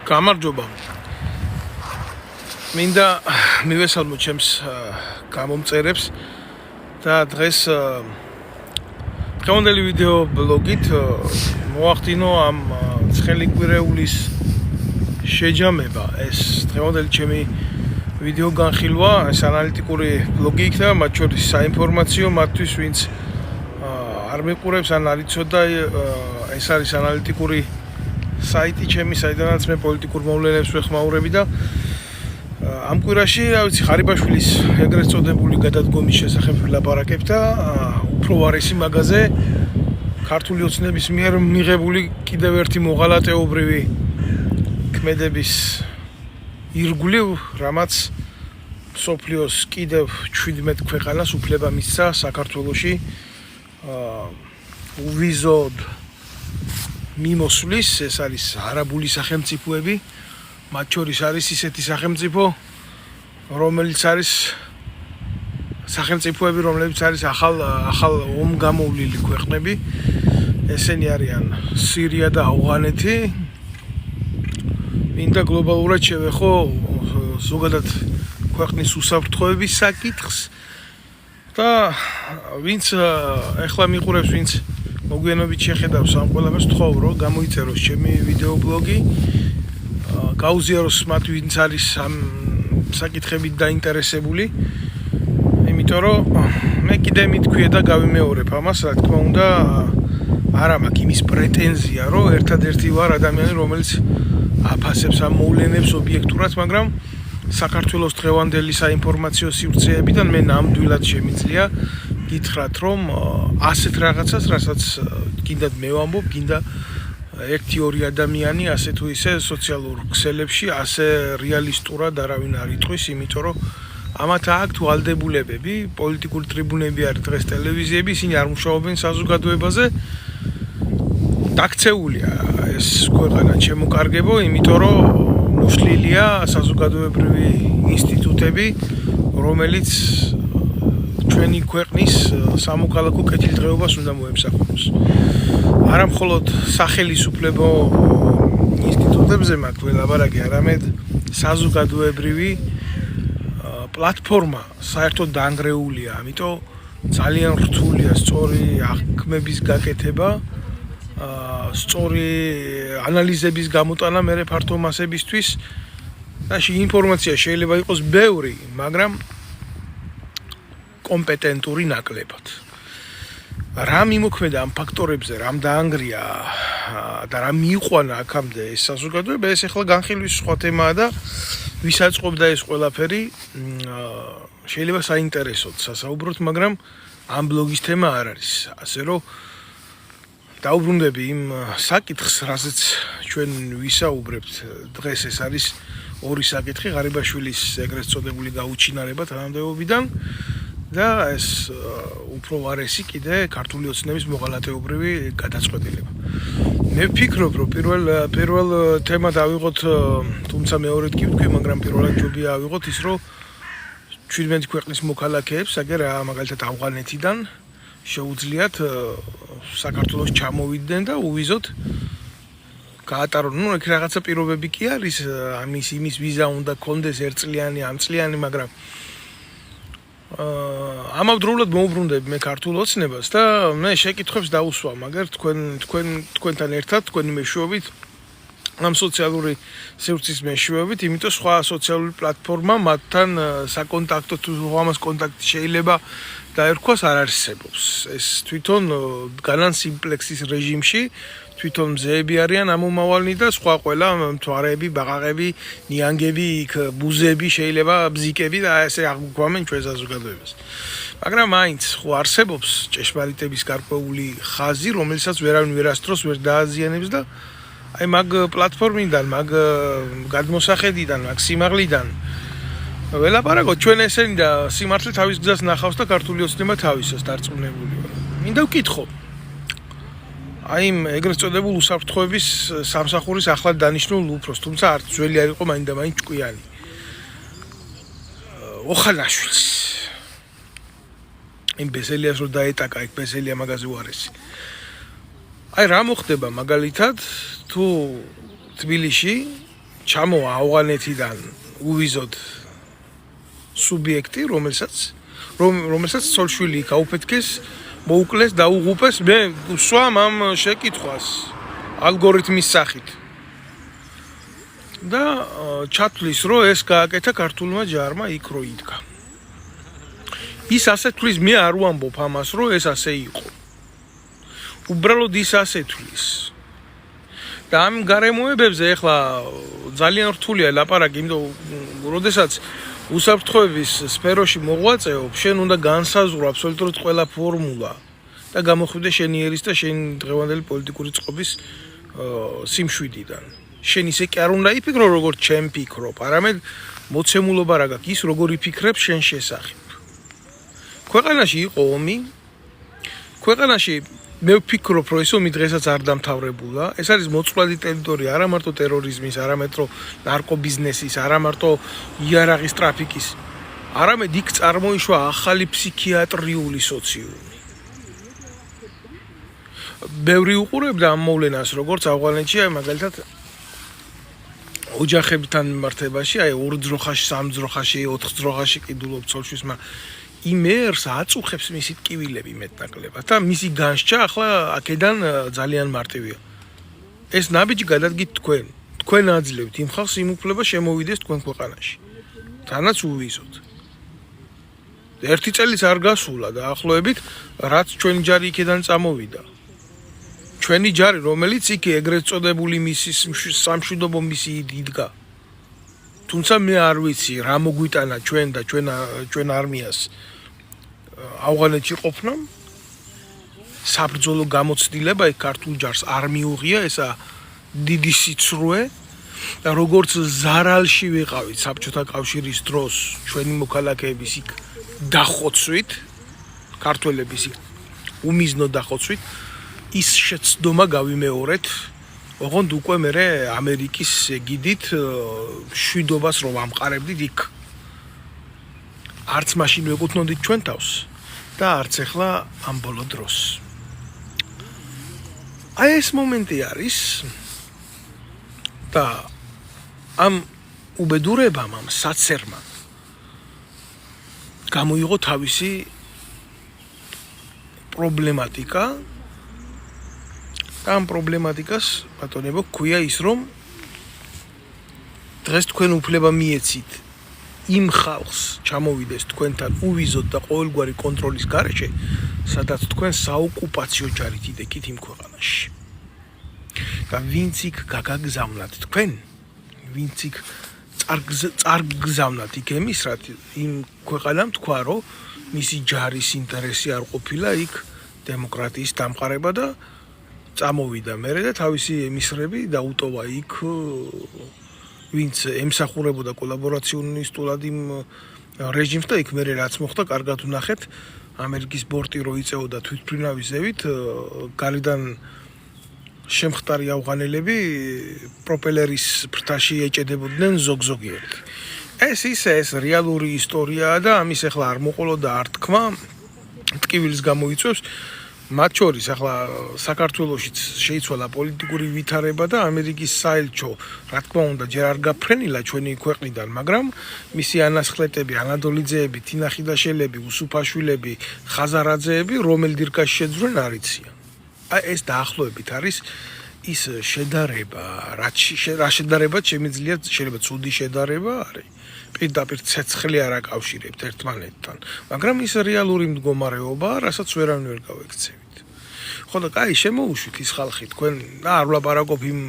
გამარჯობა. მინდა მივესალმო ჩემს გამომწერებს და დღეს დღევანდელი ვიდეო ბლოგით მოახდინო ამ ცხელი კვირეულის შეჯამება. ეს დღევანდელი ჩემი ვიდეო განხილვა, ეს ანალიტიკური ბლოგი იქნება, მათ შორის საინფორმაციო მათთვის, ვინც არ მიყურებს ან არ იცოდა, ეს არის ანალიტიკური საიტი ჩემი, საიდანაც მე პოლიტიკურ მოვლენებს ვეხმაურები და ამ კვირაში, რა ვიცი, ხარიბაშვილის ეგრეთ წოდებული გადადგომის შესახებ ვილაპარაკებ და უფრო ვარესი მაგაზე ქართული ოცნების მიერ მიღებული კიდევ ერთი მოღალატეობრივი ქმედების ირგვლივ, რამაც მსოფლიოს კიდევ 17 ქვეყანას უფლება მისცა საქართველოში უვიზოდ მიმოსვლის, ეს არის არაბული სახელმწიფოები, მათ შორის არის ისეთი სახელმწიფო, რომელიც არის სახელმწიფოები, რომლებიც არის ახალ ომგამოვლილი ქვეყნები. ესენი არიან სირია და ავღანეთი. მინდა გლობალურად შევეხო ზოგადად ქვეყნის უსაფრთხოების საკითხს და ვინც ეხლა მიყურებს, ვინც მოგვიანებით შეხედავს ამ ყველაფერს, ვთხოვ, რომ გამოიწეროს ჩემი ვიდეო ბლოგი, გაუზიაროს მათ, ვინც არის ამ საკითხებით დაინტერესებული, იმიტომ რომ მე კიდე მithქვია და გავიმეორებ ამას, რა თქმა უნდა, არა მაქვს იმის პრეტენზია, რომ ერთადერთი ვარ ადამიანი, რომელიც აფასებს ამ მოვლენებს ობიექტურად, მაგრამ საქართველოს დღევანდელი საინფორმაციო სივრცეებიდან მე ნამდვილად შემიძლია გითხრათ, რომ ასეთ რაღაცას, რასაც გინდათ მე ვამბობ, გინდა 1-2 ადამიანი ასე თუ ისე სოციალურ ქსელებში ასე რეალისტურად არავინ არ იტყვის, იმიტომ რომ ამათ აქვთ ვალდებულებები, პოლიტიკური ტრიბუნები არის დღეს ტელევიზიები, ისინი არ მუშაობენ საზოგადოებაზე. დაქცეულია ეს ქვეყანა შემოკარგებო, იმიტომ რომ მოშლილია საზოგადოებრივი ინსტიტუტები, რომელიც ჩვენი ქვეყნის სამოქალაქო კეთილდღეობას უნდა მოემსახუროს. არა მხოლოდ სახელისუფლებო ინსტიტუტებზე მაქვს ველაპარაკი, არამედ საზოგადოებრივი პლატფორმა საერთოდ დაანგრეულია, ამიტომ ძალიან რთულია სწორი აღქმების გაკეთება, სწორი ანალიზების გამოტანა მერე ფართო მასებისთვის და ინფორმაცია შეიძლება იყოს ბევრი, მაგრამ კომპეტენტური ნაკლებად. რა მიმოქმედა ამ ფაქტორებზე, რამ დაანგრია და რა მიიყვანა აქამდე ეს საზოგადოება, ეს ახლა განხილვის სხვა თემაა და ვისაწყობდა ეს ყველაფერი, შეიძლება საინტერესოდ სასაუბროთ, მაგრამ ამ ბლოგის თემა არ არის. ასე რომ დაუბრუნდები იმ საკითხს, რასაც ჩვენ ვისაუბრებთ დღეს, ეს არის ორი საკითხი, ღარიბაშვილის ეგრეთ წოდებული გაუჩინარება თანამდებობიდან და ეს უფრო ვარესი კიდე ქართული ოცნების მოღალატეობრივი გადაწყვეტილება. მე ვფიქრობ, რომ პირველ თემად ავიღოთ, თუმცა მეორედ კი ვთქვი, მაგრამ პირველად ჯობია ავიღოთ ის, რომ 17 ქვეყნის მოქალაქეებს, მაგალითად ავღანეთიდან შეუძლიათ საქართველოს ჩამოვიდნენ და უვიზოდ გაატარონ. იქ რაღაცა პირობები კი არის, იმის ვიზა უნდა კონდეს 1 წლიანი, ამ წლიანი, მაგრამ ამავდროულად მოუბრუნდები მე ქართულ ოცნებას და მე შეკითხვებს დავუსვა, მაგრამ თქვენთან ერთად, თქვენი მეშვეობით, ამ სოციალური სივრცის მეშვეობით, იმიტომ სხვა სოციალური პლატფორმა მათთან საკონტაქტო თუ ამას კონტაქტი შეიძლება დაერქვას არ არსებობს. ეს თვითონ განან სიმპლექსის რეჟიმში თვითონ მზეები არიან ამომავალნი და სხვა ყველა მთვარეები, ბაყაყები, ნიანგები, ბუზები, შეიძლება ბზიკები და ესე აღვქვამენ ჩვენ საზოგადოებას. მაგრამ მაინც ხო არსებობს ჭეშმარიტების გარკვეული ხაზი, რომელსაც ვერავინ ვერასდროს ვერ დააზიანებს და აი მაგ პლატფორმიდან, მაგ გადმოსახედიდან, მაგ სიმაღლიდან ველაპარაკოთ ჩვენ ესენი და სიმართლე თავის გზას ნახავს და ქართული ოცნება თავისას დარწმუნებული ვარ. მინდა ვკითხო. აი იმ ეგრეთ წოდებულ უსაფრთხოების სამსახურის ახლად დანიშნულ უფროს, თუმცა არც ძველი არ იყო მაინდა-მაინც ჭკვიანი. ოხანაშვილს. იმ ბესელიას რო დაეტაკა, იქ ბესელია მაგაზე უარესი. აი რა მოხდება მაგალითად თუ თბილისში ჩამოვა ავღანეთიდან უვიზოდ სუბიექტი, რომელსაც ცოლშვილი გაუფეთქეს, მოუკლეს, დაუღუპეს, მე ვსვამ ამ შეკითხვას ალგორითმის სახით. და ჩათვლის, რომ ეს გააკეთა ქართულმა ჯარმა იქ რო იდგა. ის ასე თვლის, მე არ ვამბობ ამას, რომ ეს ასე იყო. უბრალოდ ის ასე თვლის. და ამ გარემოებებზე ეხლა ძალიან რთულია ლაპარაკი, იმიტომ როდესაც უსაფრთხოების სფეროში მოღვაწეობ, შენ უნდა განსაზღვრო აბსოლუტურად ყველა ფორმულა და გამოხვიდე შენი ერის და შენი დღევანდელი პოლიტიკური წყობის სიმშვიდიდან. შენ ისე კი არ უნდა იფიქრო, როგორც ჩემ ფიქრობ, არამედ მოცემულობა რა გაქვს, ის როგორ იფიქრებს შენ შესახებ. ქვეყანაში იყო ომი. ქვეყანაში მე ვფიქრობ, რომ ეს ომი დღესაც არ დამთავრებულა. ეს არის მოწყვლადი ტერიტორია არა მარტო ტერორიზმის, არა მარტო ნარკობიზნესის, არა მარტო იარაღის ტრაფიკის, არამედ იქ წარმოიშვა ახალი ფსიქიატრიული სოციუმი. ბევრი უყურებდა ამ მოვლენას, როგორც ავღანეთში, მაგალითად ოჯახებთან მიმართებაში, 2 ძროხაში, 3 ძროხაში, 4 ძროხაში კიდულობ ცოლშვის, იმერს აწუხებს მისი ტკივილები მეტნაკლებად და მისი განსჯა ახლა აქედან ძალიან მარტივია. ეს ნაბიჯი გადადგით თქვენ. თქვენ აძლევთ იმ ხალხს იმ უფლება შემოვიდეს თქვენ ქვეყანაში. თანაც უვიზოთ. 1 წელიც არ გასულა დაახლოებით, რაც ჩვენი ჯარი იქედან წამოვიდა. ჩვენი ჯარი, რომელიც იქ ეგრეთ წოდებული მისის სამშვიდობო მისიი იდგა. თუმცა მე არ ვიცი რა მოგვიტანა ჩვენ და ჩვენ არმიას ავღანეთში ყოფნამ. საბრძოლო გამოცდილება იქ ქართულ ჯარს არ მიუღია, ესა დიდი სიცრუე და როგორც ზარალში ვიყავით საბჭოთა კავშირის დროს ჩვენი მოქალაქეების იქ დახოცვით, ქართველების იქ უმიზნო დახოცვით, ის შეცდომა გავიმეორეთ, ოღონდ უკვე მე ამერიკის ეგიდით შვიდობას რომ ამყარებდით იქ. არც მაშინ ვეკუთვნოდით ჩვენ თავს და არც ახლა ამ ბოლო დროს. აი ეს მომენტი არის და ამ უბედურებამ, ამ საცერმა გამოიღო თავისი პრობლემატიკა და ამ პრობლემატიკას ბატონებო ქვია ის, რომ დღეს თქვენ უფლება მიეცით იმ ხალხს ჩამოვიდეს თქვენთან უვიზოთ და ყოველგვარი კონტროლის გარეშე, სადაც თქვენ საოკუპაციო ჯარით იდექით იმ ქვეყანაში. და ვინც იქ გაგაგზავნათ თქვენ, ვინც იქ წარგზავნათ იქ ემისრად, იმ ქვეყანამ თქვა, რომ მისი ჯარის ინტერესი არ ყოფილა იქ დემოკრატიის დამყარება და წამოვიდა მერე და თავისი ემისრები დაუტოვა იქ, ვინც ემსახურებოდა კოლაბორაციონისტულად იმ რეჟიმს და იქ მერე რაც მოხდა, კარგად ვნახეთ, ამერიკის ბორტი რო იწეოდა თვითმფრინავის ზევით, გარედან შემხტარი ავღანელები პროპელერის ფრთაში ეჭედებოდნენ ზოგ-ზოგიერთი. ეს რეალური ისტორიაა და ამის ახლა არ მოყოლოდა არ თქმა, ტკივილს გამოიწვევს. მათ შორის ახლა საქართველოშიც შეიცვალა პოლიტიკური ვითარება და ამერიკის საელჩო, რა თქმა უნდა, ჯერ არ გაფრენილა ჩვენი ქვეყნიდან, მაგრამ მისი ანასხლეტები, ანადოლიძეები, თინა ხიდაშელები, უსუფაშვილები, ხაზარაძეები, რომელ დირკაში შეძვრენ არ იციან. აი ეს დაახლოებით არის ის შედარება, რა შედარებაც შეიძლება ცუდი შედარება არის. პირდაპირ ცეცხლი არ აკავშირებთ ერთმანეთთან, მაგრამ ის რეალური მდგომარეობაა, რასაც ვერავინ ვერ გავექცევით. ხო და კაი, შემოუშვით ის ხალხი, თქვენ არ ვლაპარაკობ იმ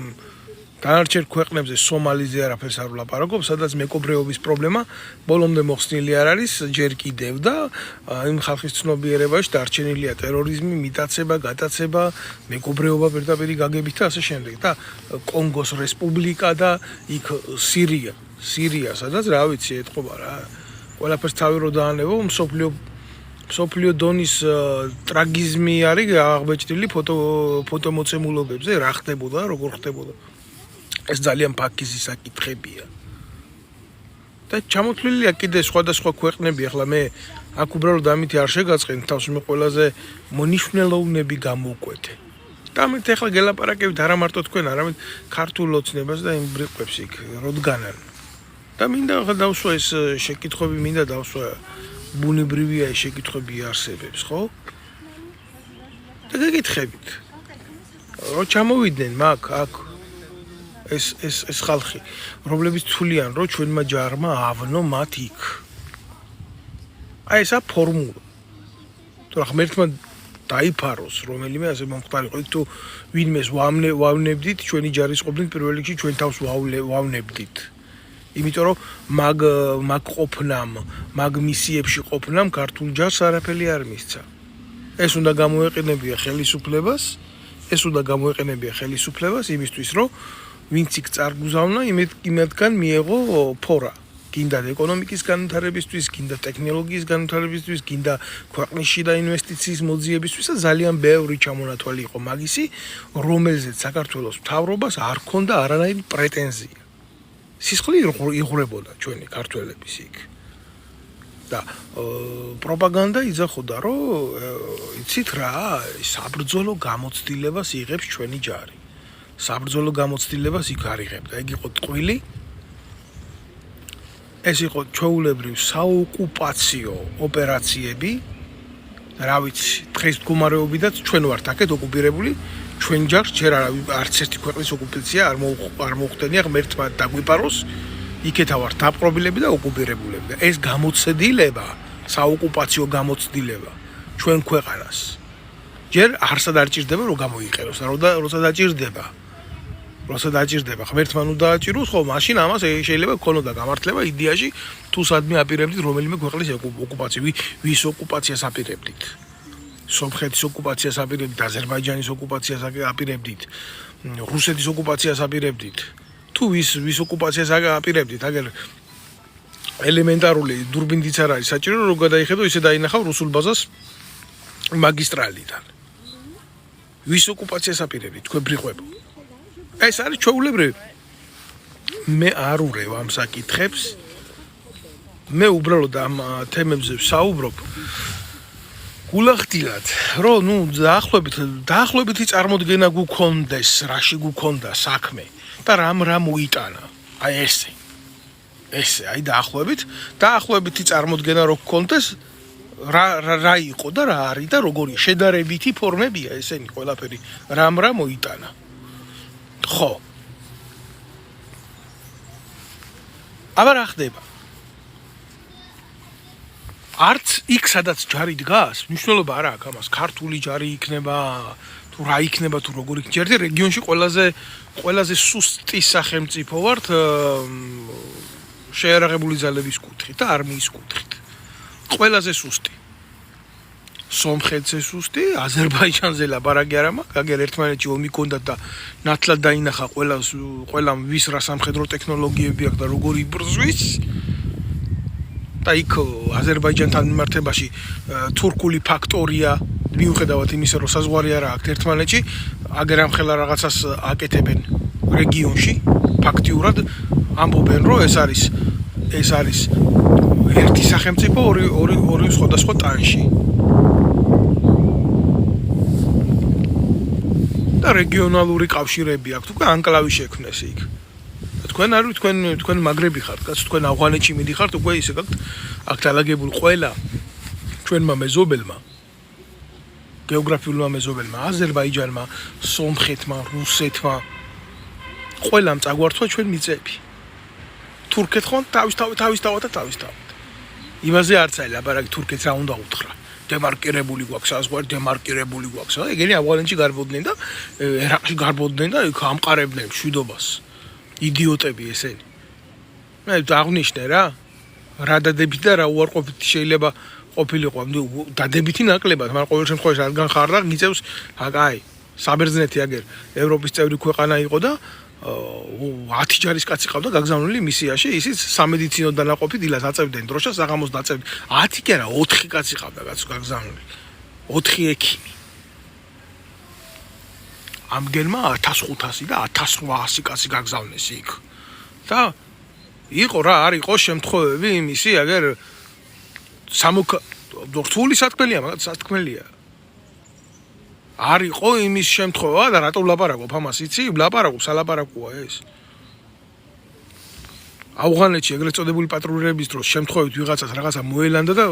დანარჩენ ქვეყნებზე, სომალიზე არაფერს არ ვლაპარაკობ, სადაც მეკობრეობის პრობლემა ბოლომდე მოხსნილი არ არის, ჯერ კიდევ და იმ ხალხის ცნობიერებაში დარჩენილია ტერორიზმი, მიტაცება, გატაცება, მეკობრეობა პირდაპირ გაგებით და ასე შემდეგ. და კონგოს რესპუბლიკა და იქ სირია, სადაც რა ვიცი, ეთყობა რა. ყველაფერს თავი რო დაანებო, მსოფლიო დონის ტრაგიზმი არის აღბეჭდილი ფოტომოცემულობებზე, რა ხდებოდა, როგორ ხდებოდა. ეს ძალიან ფაქიზი საკითხებია. და ჩამოთვლილია კიდე სხვადასხვა ქვეყნები, ახლა მე აქ უბრალოდ ამითი არ შეგაწყენ თავს, მე ყველაზე მონიშნელოვნები გამოვკვეთე. და ამით ახლა გელაპარაკებით არა მარტო თქვენ, არამედ ქართულ ოცნებას და იმ ბრიყვებს იქ როდგანან. და მინდა ახლა დავსვა ეს შეკითხვები, მინდა დავსვა ბუნებრივია ეს შეკითხვები არსებებს, ხო? და გეკითხებით. რო ჩამოვიდნენ მაგ აქ ეს ხალხი, რომლებიც თვლიან, რომ ჩვენმა ჯარმა ავნო მათ იქ. აი ესა ფორმულა. თუ რა ღმერთმა დაიფაროს რომელიმე ასე მომხდარიყო, იქ თუ ვინმეს ვავნებდით, ჩვენი ჯარის ყოფნით პირველ რიგში ჩვენ თავს ვავნებდით. იმიტომ რომ მაგ ყოფნამ, მაგ მისიებში ყოფნამ ქართულ ჯარს არაფერი არ მისცა. ეს უნდა გამოეყენებია ხელისუფლებას, იმისთვის რომ ვინც იქ წარგუზავნა, იმათგან მიეღო ფორა. გინდა ეკონომიკის განვითარებისთვის, გინდა ტექნოლოგიის განვითარებისთვის, გინდა ქვეყნის შიდა ინვესტიციის მოძიებისთვის და ძალიან ბევრი ჩამონათვალი იყო მაგისი, რომელზეც საქართველოს მთავრობას არ ჰქონდა არანაირი პრეტენზია. სისხლი იღვრებოდა ჩვენი ქართველების იქ. და პროპაგანდა იძახოდა, რომ იცით რა, საბრძოლო გამოცდილებას იღებს ჩვენი ჯარი. საბრძოლო გამოცდილებას იქ არ იღებდა. ეგ იყო ტყვილი. ეს იყო ჩვეულებრივ საოკუპაციო ოპერაციები. რა ვიცი, დღეს მდგომარეობიდაც ჩვენ ვართ აქეთ ოკუპირებული, ჩვენ ჯარს ჯერ არც ერთი ქვეყნის ოკუპაცია არ მოხდენია ღმერთმა დაგვიპაროს. იქეთა ვართ დაპყრობილები და ოკუპირებულები. და ეს გამოცდილება, საოკუპაციო გამოცდილება ჩვენ ქვეყანას ჯერ არსად არ ჭირდება რომ გამოიყენოს, როცა დაჭირდება, ღმერთმა ნუ დააჭიროს, ხო, მაშინ ამას შეიძლება გქონოდა გამართლება იდეაში, თუ სადმე აპირებდით რომელიმე ქვეყნის ოკუპაცია, ვის ოკუპაციას აპირებდით. სომხეთის ოკუპაციას აპირებდით, აზერბაიჯანის ოკუპაციას აპირებდით, რუსეთის ოკუპაციას აპირებდით. თუ ვის ოკუპაციას აპირებდით, აგერ ელემენტარული დურბინდიც არ არის საჭირო, რომ გადაიხედო ისე დაინახავ რუსულ ბაზას მაგისტრალიდან. ვის ოკუპაციას აპირებდით, თქვენ ბრიყვებო. ეს არის ჩვეულებრივი. მე არ ურევ ამ საკითხებს. მე უბრალოდ ამ თემებზე ვსაუბრობ. გულახდილად, რომ დაახლოებითი წარმოდგენა გქონდეს, რაში გქონდა საქმე და რა მოიტანა. აი ესე, აი დაახლოებითი წარმოდგენა რო გქონდეს, რა იყო და რა არის და როგორი შედარებითი ფორმებია ესენი ყველაფერი, რა მოიტანა. ხო. აბა რა ხდება? არც იქ სადაც ჯარი დგას, მნიშვნელობა არ აქვს ამას, ქართული ჯარი იქნება, თუ რა იქნება, თუ როგორ იქნება. ერთ რეგიონში ყველაზე სუსტი სახელმწიფო ვართ შეერაღებული ძალების კუთხით და არმიის კუთხით. ყველაზე სუსტი. სომხეთზე სუსტი, აზერბაიჯანზე ლაპარაკი არ მაქვს, აგერ ერთმანეთში ომი ჰქონდათ და ნათლად დაინახა ყველამ ვის რა სამხედრო ტექნოლოგიები აქვს და როგორი იბრძვის. და იქ აზერბაიჯანთან მიმართებაში თურქული ფაქტორია, მიუხედავად იმისა, რომ საზღვარი არ აქვს ერთმანეთში, აგერ ამხელა რაღაცას აკეთებენ რეგიონში, ფაქტიურად ამბობენ, რომ ეს არის ერთი სახელმწიფო ორი სხვადასხვა ტანში. და რეგიონალური კავშირები აქვს, უკვე ანკლავი შექმნეს იქ. თქვენ არ ვიცით, თქვენ მაგრები ხართ, კაც თქვენ ავღანეთში მიდიხართ, უკვე ისე გაქვთ აქ დალაგებული ყველა ჩვენმა მეზობელმა, გეოგრაფიულმა მეზობელმა, აზერბაიჯანმა, სომხეთმა, რუსეთმა, ყველამ წაგვართვა ჩვენ მიწები. თურქეთს ხომ თავისთავად. იმაზე არც არის ლაპარაკი, თურქეთს რა უნდა უთხრა. დემარკირებული გვაქვს საზღვარი, ეგენი ავღანეთში გარბოდნენ და ერაყში გარბოდნენ და იქ ამყარებდნენ მშვიდობას. იდიოტები ესენი. მე აღნიშნე რა დადებითი და რა უარყოფითი შეიძლება ყოფილიყო. დადებითი ნაკლებად, მაგრამ ყოველ შემთხვევაში რადგან ხარ და გიწევს, აი, საბერძნეთი აგერ ევროპის წევრი ქვეყანა იყო და 10 ჯარისკაცი ყავდა გაგზავნილი მისიაში, ისიც სამედიცინო დანაყოფი დილას აწევდნენ დროშას, საღამოს დაწევდნენ. 10 კი არა, 4 კაცი ყავდა გაგზავნილი. 4 ექიმი. ამგერმა 1500 და 1800 კაცი გაგზავნეს იქ. და იყო არ იყო შემთხვევები იმისი, აგერ რთული სათქმელია, მაგათ სათქმელია. არ იყო იმის შემთხვევა და რატო ვლაპარაკობ ამას იცი? ვლაპარაკობ სალაპარაკოა ეს. ავღანეთში ეგრეთ წოდებული პატრულირების დროს შემთხვევით ვიღაცას რაღაცა მოელანდა და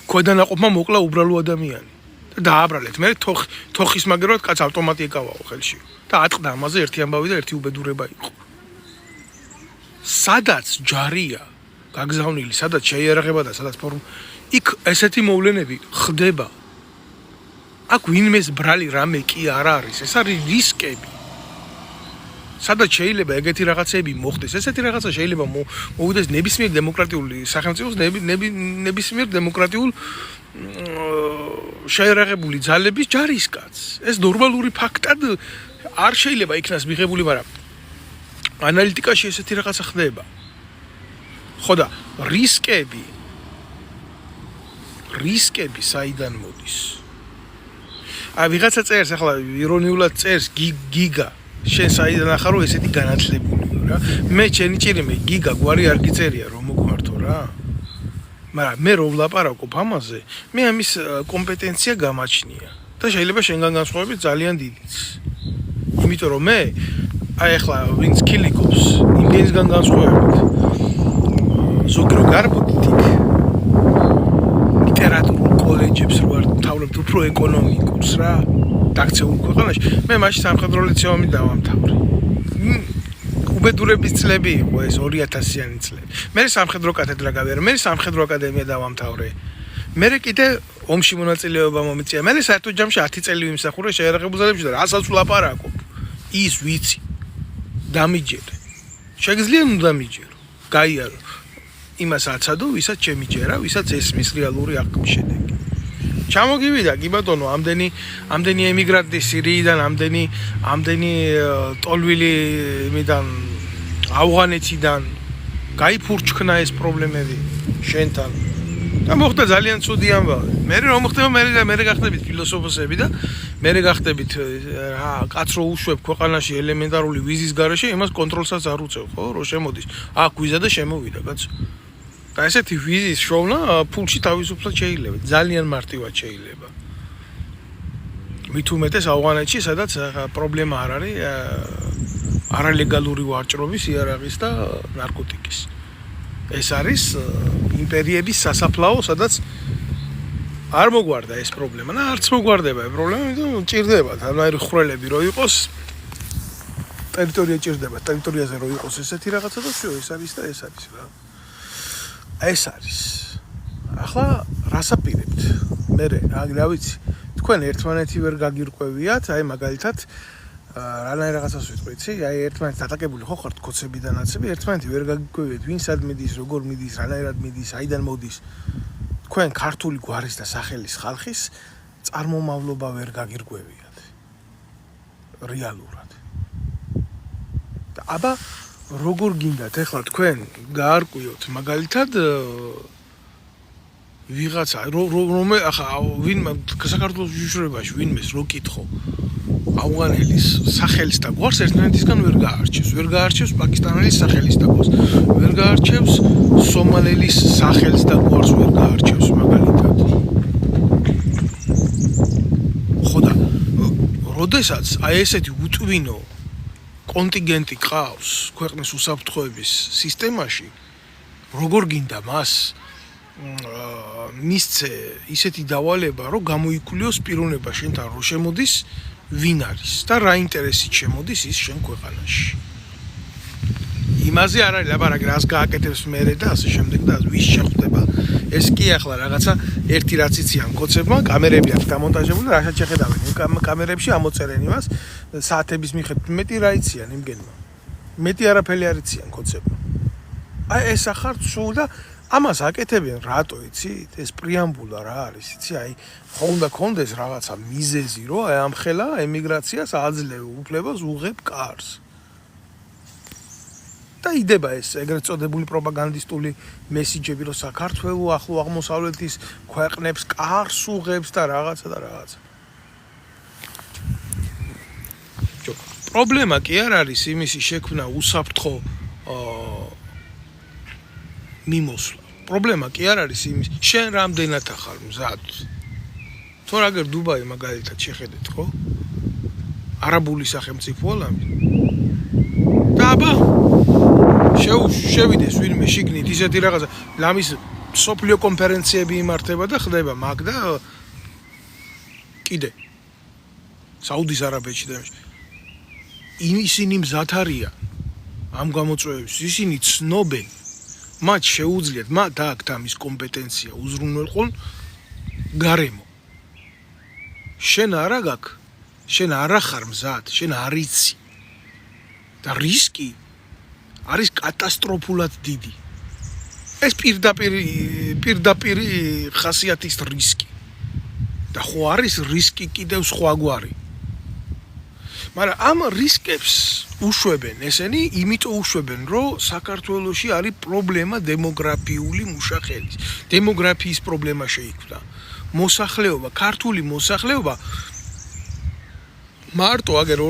ქვედანაყოფმა მოკლა უბრალო ადამიანი და დააბრალეთ. მე თოხის მაგერად კაც ავტომატი ეკავაო ხელში და ატყდა ამაზე ერთი ამბავი და ერთი უბედურება იყო. სადაც ჯარია გაგზავნილი, სადაც შეიარაღება და სადაც იქ ესეთი მოვლენები ხდება. აქ ვინმეს ბრალი რამე კი არ არის, ეს არის რისკები. სადაც შეიძლება ეგეთი რაღაცები მოხდეს, ესეთი რაღაცა შეიძლება მოვიდეს ნებისმიერ დემოკრატიული სახელმწიფოს, ნებისმიერ დემოკრატიულ შეიარაღებული ძალების ჯარისკაც. ეს ნორმალური ფაქტად არ შეიძლება იქნას მიღებული, მაგრამ ანალიტიკაში ესეთი რაღაცა ხდება. ხო და რისკები საიდან მოდის? ვიღაცა წერს ახლა ირონიულად წერს გიგა შენ საიდან ახარო ესეთი განათლებული რა. მე ჩემი ჭირიმე გიგა გვარი არ გიწერია რომ მოგმართო რა. მაგრამ მე რო ვლაპარაკობ ამაზე, მე ამის კომპეტენცია გამაჩნია და შეიძლება შენგან განსხვავებით ძალიან დიდიც. იმიტომ რომ მე აი ახლა ვინც კილიკობს, იმგენისგან განსხვავებით ზოგი რო გარბოდით იქ ლიტერატურულ კოლეჯებს რო არ თავლებთ უფრო ეკონომიკურს რა დაქცეულ ქვეყანაში, მე მაშინ სამხედრო ლიცეუმი დავამთავრე. უბედურების წლები იყო ეს 2000-იანი წლები. მე სამხედრო კათედრა გავიარე, მე სამხედრო აკადემია დავამთავრე. მე კიდე ომში მონაწილეობა მომიწია. მე საერთოდ ჯამში 10 წელი ვიმსახურე შეიარაღებულ ძალებში და რასაც ვლაპარაკობ, ის ვიცი. დამიჯერე. შეგიძლია ნუ დამიჯერო. გაიარო. იმას აცადო, ვისაც შემიჯერა, ვისაც ესმის რეალური აღქმის შედეგი. ჩამოგივიდა კი ბატონო, ამდენი ემიგრანტი სირიიდან, ამდენი ტოლვილი იმიდან ავღანეთიდან გაიფურჩქნა ეს პრობლემები შენთან. და მოხდა ძალიან ცუდი ამბავი. მე რომ მოხდება, მე გახდებით ფილოსოფოსები და მე გახდებით რა კაც რო უშვებ ქვეყანაში ელემენტარული ვიზის გარეშე, იმას კონტროლსაც არ უწევ, ხო, რო შემოდის. აქ ვიზა და შემოვიდა, კაცო. და ესეთი ვიზის შოვნა ფულში თავისუფლად შეიძლება, ძალიან მარტივად შეიძლება. მით უმეტეს ავღანეთში, სადაც პრობლემა არ არის არალეგალური ვარჭრობის, იარაღის და ნარკოტიკის. ეს არის იმპერიების სასაფლაო, სადაც არ მოგვარდა ეს პრობლემა და არც მოგვარდება ეს პრობლემა, იმიტომ ჭირდება თანაირი ხვრელები რო იყოს, ტერიტორია ჭირდება, ტერიტორიაზე რო იყოს ესეთი რაღაცა და всё, ეს არის და ეს არის რა. ეს არის. ახლა რას აპირებთ? მე რა ვიცი, თქვენ ერთმანეთი ვერ გაგირკვევიათ, აი მაგალითად რანაირ რაღაცას ვიტყვიცი, აი ერთმანეთს დატაკებული ხო ხართ კოცები და ნაცები, ერთმანეთი ვერ გაგირკვევიათ, ვინ სად მიდის, როგორ მიდის, რანაირად მიდის, აიდან მოდის. თქვენ ქართული გვარის და სახელის ხალხის წარმომავლობა ვერ გაგირკვევიათ. რეალურად. და აბა როგორ გინდათ ახლა თქვენ გაარკვიოთ მაგალითად ვიღაცა რომე ახლა ვინ საქართველოს უშიშრებაში ვინმეს რო კითხო ავღანელის სახელის და გვარს ერთმანეთისგან ვერ გაარჩევს პაკისტანელის სახელის და გვარს ვერ გაარჩევს სომალელის სახელის და გვარს ვერ გაარჩევს მაგალითად ხო და როდესაც აი ესეთი უტვინო კონტინგენტი ყავს ქვეყნის უსაფრთხოების სისტემაში როგორ გინდა მას მისცე ისეთი დავალება რომ გამოიქულიოს პიროვნება შენთან რო შემოდის ვინ არის და რა ინტერესით შემოდის ის შენ ქვეყანაში იმაზე არ არის ლაპარაკი რას გააკეთებს მერე და ასე შემდეგ და ვის შეხვდება ეს კი ახლა რაღაცა ერთი რაც იციან კოცებმა კამერები აქვს დამონტაჟებული და რასაც შეხედავენ კამერებში ამოწერენ იმას საათების მიხედვით მეტი რა იციან იმგენმა მეტი არაფერი არ იციან კოცებმა აი ეს ახარ სულ და ამას აკეთებენ რატო იცით ეს პრეამბულა რა არის იცი აი ხო უნდა კონდეს რაღაცა მიზეზი რომ აი ამ ხელა ემიგრაციას აძლევ უფლებას უღებ კარს და იდება ეს ეგრეთ წოდებული პროპაგანდისტული მესიჯები რომ საქართველოს ახლო აღმოსავლეთის ქვეყნებს კარს უღებს და რაღაცა პრობლემა კი არ არის იმისი შექმნა უსაფრთხო მიმოსვლა პრობლემა კი არ არის იმის შენ რამდენად ახარ მზად თუ აგერ დუბაი მაგალითად შეხედეთ, ხო? არაბული სახელმწიფოა ლამი. და აბა შევიდეს ვინმე შიგნით ისეთი რაღაცა, ლამის სოფლიო კონფერენციები იმართება და ხდება მაგ და კიდე საუდის არაბეთში და ისინი მზად არიან ამ გამოწვევებს, ისინი ცნობენ, მათ შეუძლიათ, მათ დააქვთ ამის კომპეტენცია უზრუნველყონ გარემო. შენ არა გაქვს, შენ არ ახარ მზად, შენ არ იცი. და რისკი არის კატასტროფულად დიდი. ეს პირდაპირ ხასიათის რისკი. და ხო არის რისკი კიდევ სხვაგვარი. მაგრამ ამ რისკებს უშვებენ ესენი, იმიტომ უშვებენ, რომ საქართველოში არის პრობლემა დემოგრაფიული მუშახელის. დემოგრაფიის პრობლემა შეიქმნა. მოსახლეობა, ქართული მოსახლეობა მარტო აგერ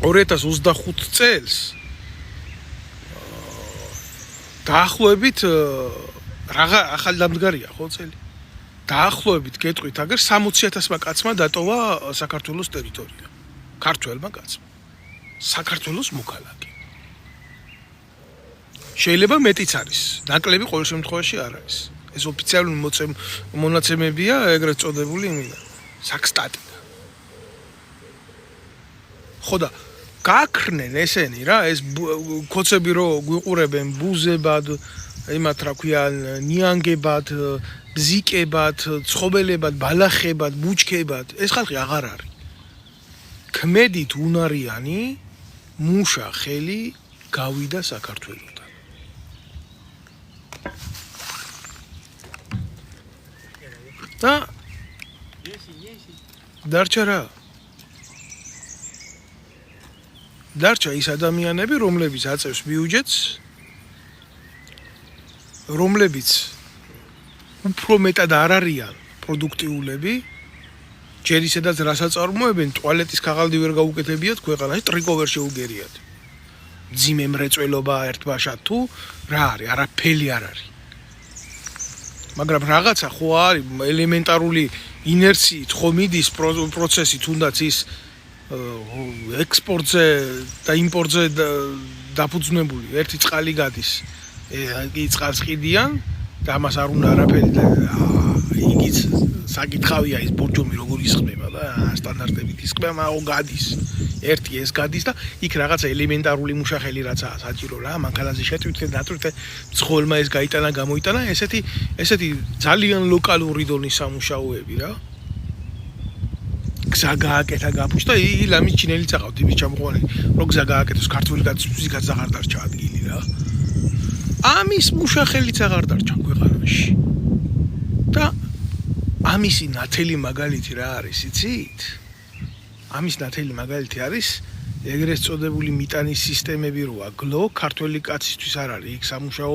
2025 წელს დაახლოებით რაღა ახალდამდგარია ხო წელი? დაახლოებით გეტყვით, აგერ 60,000-მა კაცმა დატოვა საქართველოს ტერიტორია. ქართველმა კაცმა. საქართველოს მოქალაქე. შეიძლება მეტიც არის. ნაკლები ყოველ შემთხვევაში არ არის. ეს ოფიციალური მონაცემებია, ეგრეთ წოდებული იმინა. საქსტატი. ხო და გაქრნენ ესენი რა, ეს კოცები რო გვიყურებენ ბუზებად, იმათ რა ქვია, ნიანგებად, ბზიკებად, ცხობელებად, ბალახებად, ბუჩქებად, ეს ხალხი აღარ არის. ქმედით უნარიანი მუშა ხელი გავიდა საქართველოსთან. და დარჩა ის ადამიანები, რომლებიც აწევს ბიუჯეტს, რომლებიც უფრო მეტად არ არიან პროდუქტიულები, ჯერ ისედაც რასაც წარმოებენ, ტუალეტის ქაღალდი ვერ გაუკეთებიათ ქვეყანაში, ტრიკო ვერ შეუგერიათ. ძიმე მრეწველობა ერთბაშად თუ რა არის, არაფერი არ არის. მაგრამ რაღაცა ხო არის ელემენტარული ინერციით ხო მიდის პროცესი, თუნდაც ის ექსპორტზე და იმპორტზე დაფუძნებული ერთი წყალი გადის. იგი წყალს ყიდიან და ამას არ უნდა არაფერი და იგიც საკითხავია ის ბორჯომი როგორ ისხმება და სტანდარტებით ისხმება, მაგრამ გადის. ერთი ეს გადის და იქ რაღაცა ელემენტარული მუშახელი რაცაა საჭირო რა, მანქანაზე შეტვით და დატვირთე მძღოლმა ეს გაიტანა, გამოიტანა, ესეთი ძალიან ლოკალური დონის სამუშაოები რა. გზა გააკეთა გაფუშტა, ლამის ჩინელი წაყავთ იმის ჩამოყვანილი, რომ გზა გააკეთოს ქართული კაცის აღარ დარჩა ადგილი რა. ამის მუშახელიც აღარ დარჩა ქვეყანაში. და ამისი ნათელი მაგალითი რა არის, იცით? ამის ნათელი მაგალითი არის ეგრეთ წოდებული მიტანის სისტემები როა გლო, ქართველი კაცისთვის არ არის იქ სამუშაო,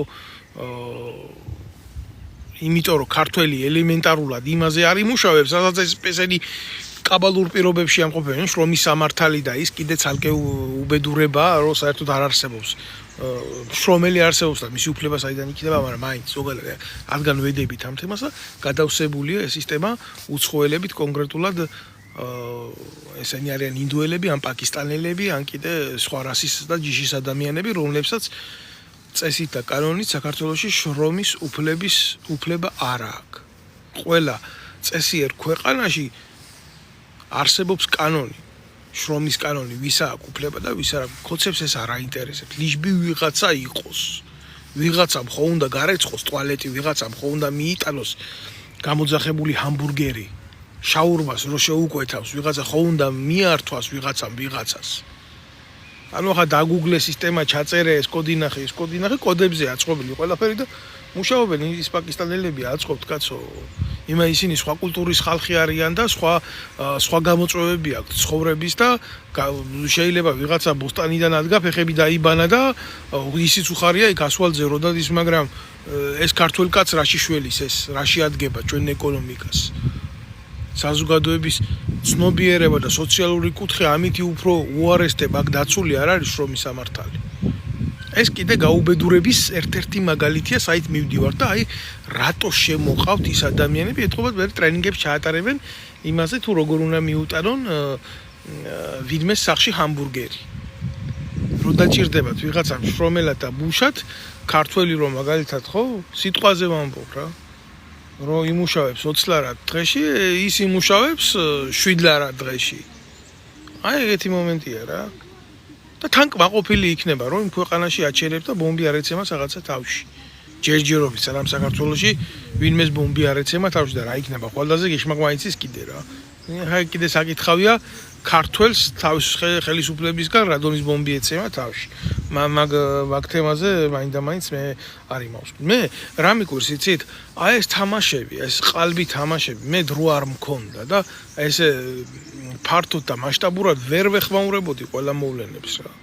იმიტომ რომ ქართველი ელემენტარულად იმაზე არ იმუშავებს, სადაც ესენი კაბალურ პირობებში ამყოფენ, შრომის სამართალი და ის კიდე ცალკე უბედურებაა, რომ საერთოდ არ არსებობს. შრომელი არსებობს და მისი უფლება საიდან იქნება, მაგრამ მაინც ზოგადად რადგან ვედებით ამ თემას და გადავსებულია ეს სისტემა უცხოელებით კონკრეტულად ესენი არიან ინდოელები, ან პაკისტანელები, ან კიდე სხვა რასის და ჯიშის ადამიანები, რომლებსაც წესით და კანონით საქართველოში შრომის უფლება არ აქვს. ყველა წესიერ ქვეყანაში არსებობს კანონი, შრომის კანონი, ვისა აქვს უფლება და ვისა არა. კოცებს ეს არ აინტერესებს. ლიჟბი ვიღაცა იყოს. ვიღაცამ ხო უნდა გარეცხოს ტუალეტი, ვიღაცამ ხო უნდა მიიტანოს გამოძახებული ჰამბურგერი. შაურმას რო შეუკვეთავს, ვიღაცა ხო უნდა მიართვას ვიღაცას. ანუ ხა დაგუგლე სისტემა, ჩაწერე ეს კოდი ნახე, კოდებზე აწყობილი ყველაფერი და მუშაობენ ის პაკისტანელები აწყობთ კაცო. ისინი სხვა კულტურის ხალხი არიან და სხვა გამოწვევები აქვთ ცხოვრების და შეიძლება ვიღაცა ბოსტანიდან ადგა, ფეხები დაიბანა და ისიც უხარია იქ ასვალზე რო დადის, მაგრამ ეს ქართველ კაც რაში შველის ეს, რაში ადგება ჩვენ ეკონომიკას. საზოგადოების ცნობიერება და სოციალური კუთხე ამითი უფრო უარესდება, აქ დაცული არ არის შრომის სამართალი. ეს კიდე გაუბედურების ერთ-ერთი მაგალითია, საით მივდივარ და აი რატო შემოყავთ ის ადამიანები, ეთქობათ მე ტრენინგებს ჩაატარებენ იმაზე თუ როგორ უნდა მიუტანონ ვინმეს სახში ჰამბურგერი. რო დაჭირდებათ ვიღაცამ შრომელად და ბუშად, ქართველი რომ მაგალითად ხო, სიტყვაზე ვამბობ რა. რო იმუშავებს 20 ლარად დღეში, ის იმუშავებს 7 ლარად დღეში. აი ეგეთი მომენტია რა. და თან კმაყოფილი იქნება, რომ იმ ქვეყანაში აჩერებს და ბომბი არ ეცემა რაღაცა თავში. ჯერჯერობით სანამ საქართველოში ვინმეს ბომბი არ ეცემა თავში და რა იქნება ყველაზე გეშმაკმაინც ის კიდე რა. აი კიდე საკითხავია ქართველს თავის ხელისუფლებისგან რადონის ბომბი ეცემა თავში. მაგ თემაზე მაინდა-მაინც მე არ იმავსკი. მე რა მიგვირს იცით? აი ეს თამაშები, ეს ყალბი თამაშები, მე დრო არ მქონდა და ესე ფართოდ და მასშტაბურად ვერ ვეხმაურებოდი ყველა მოვლენებს რა.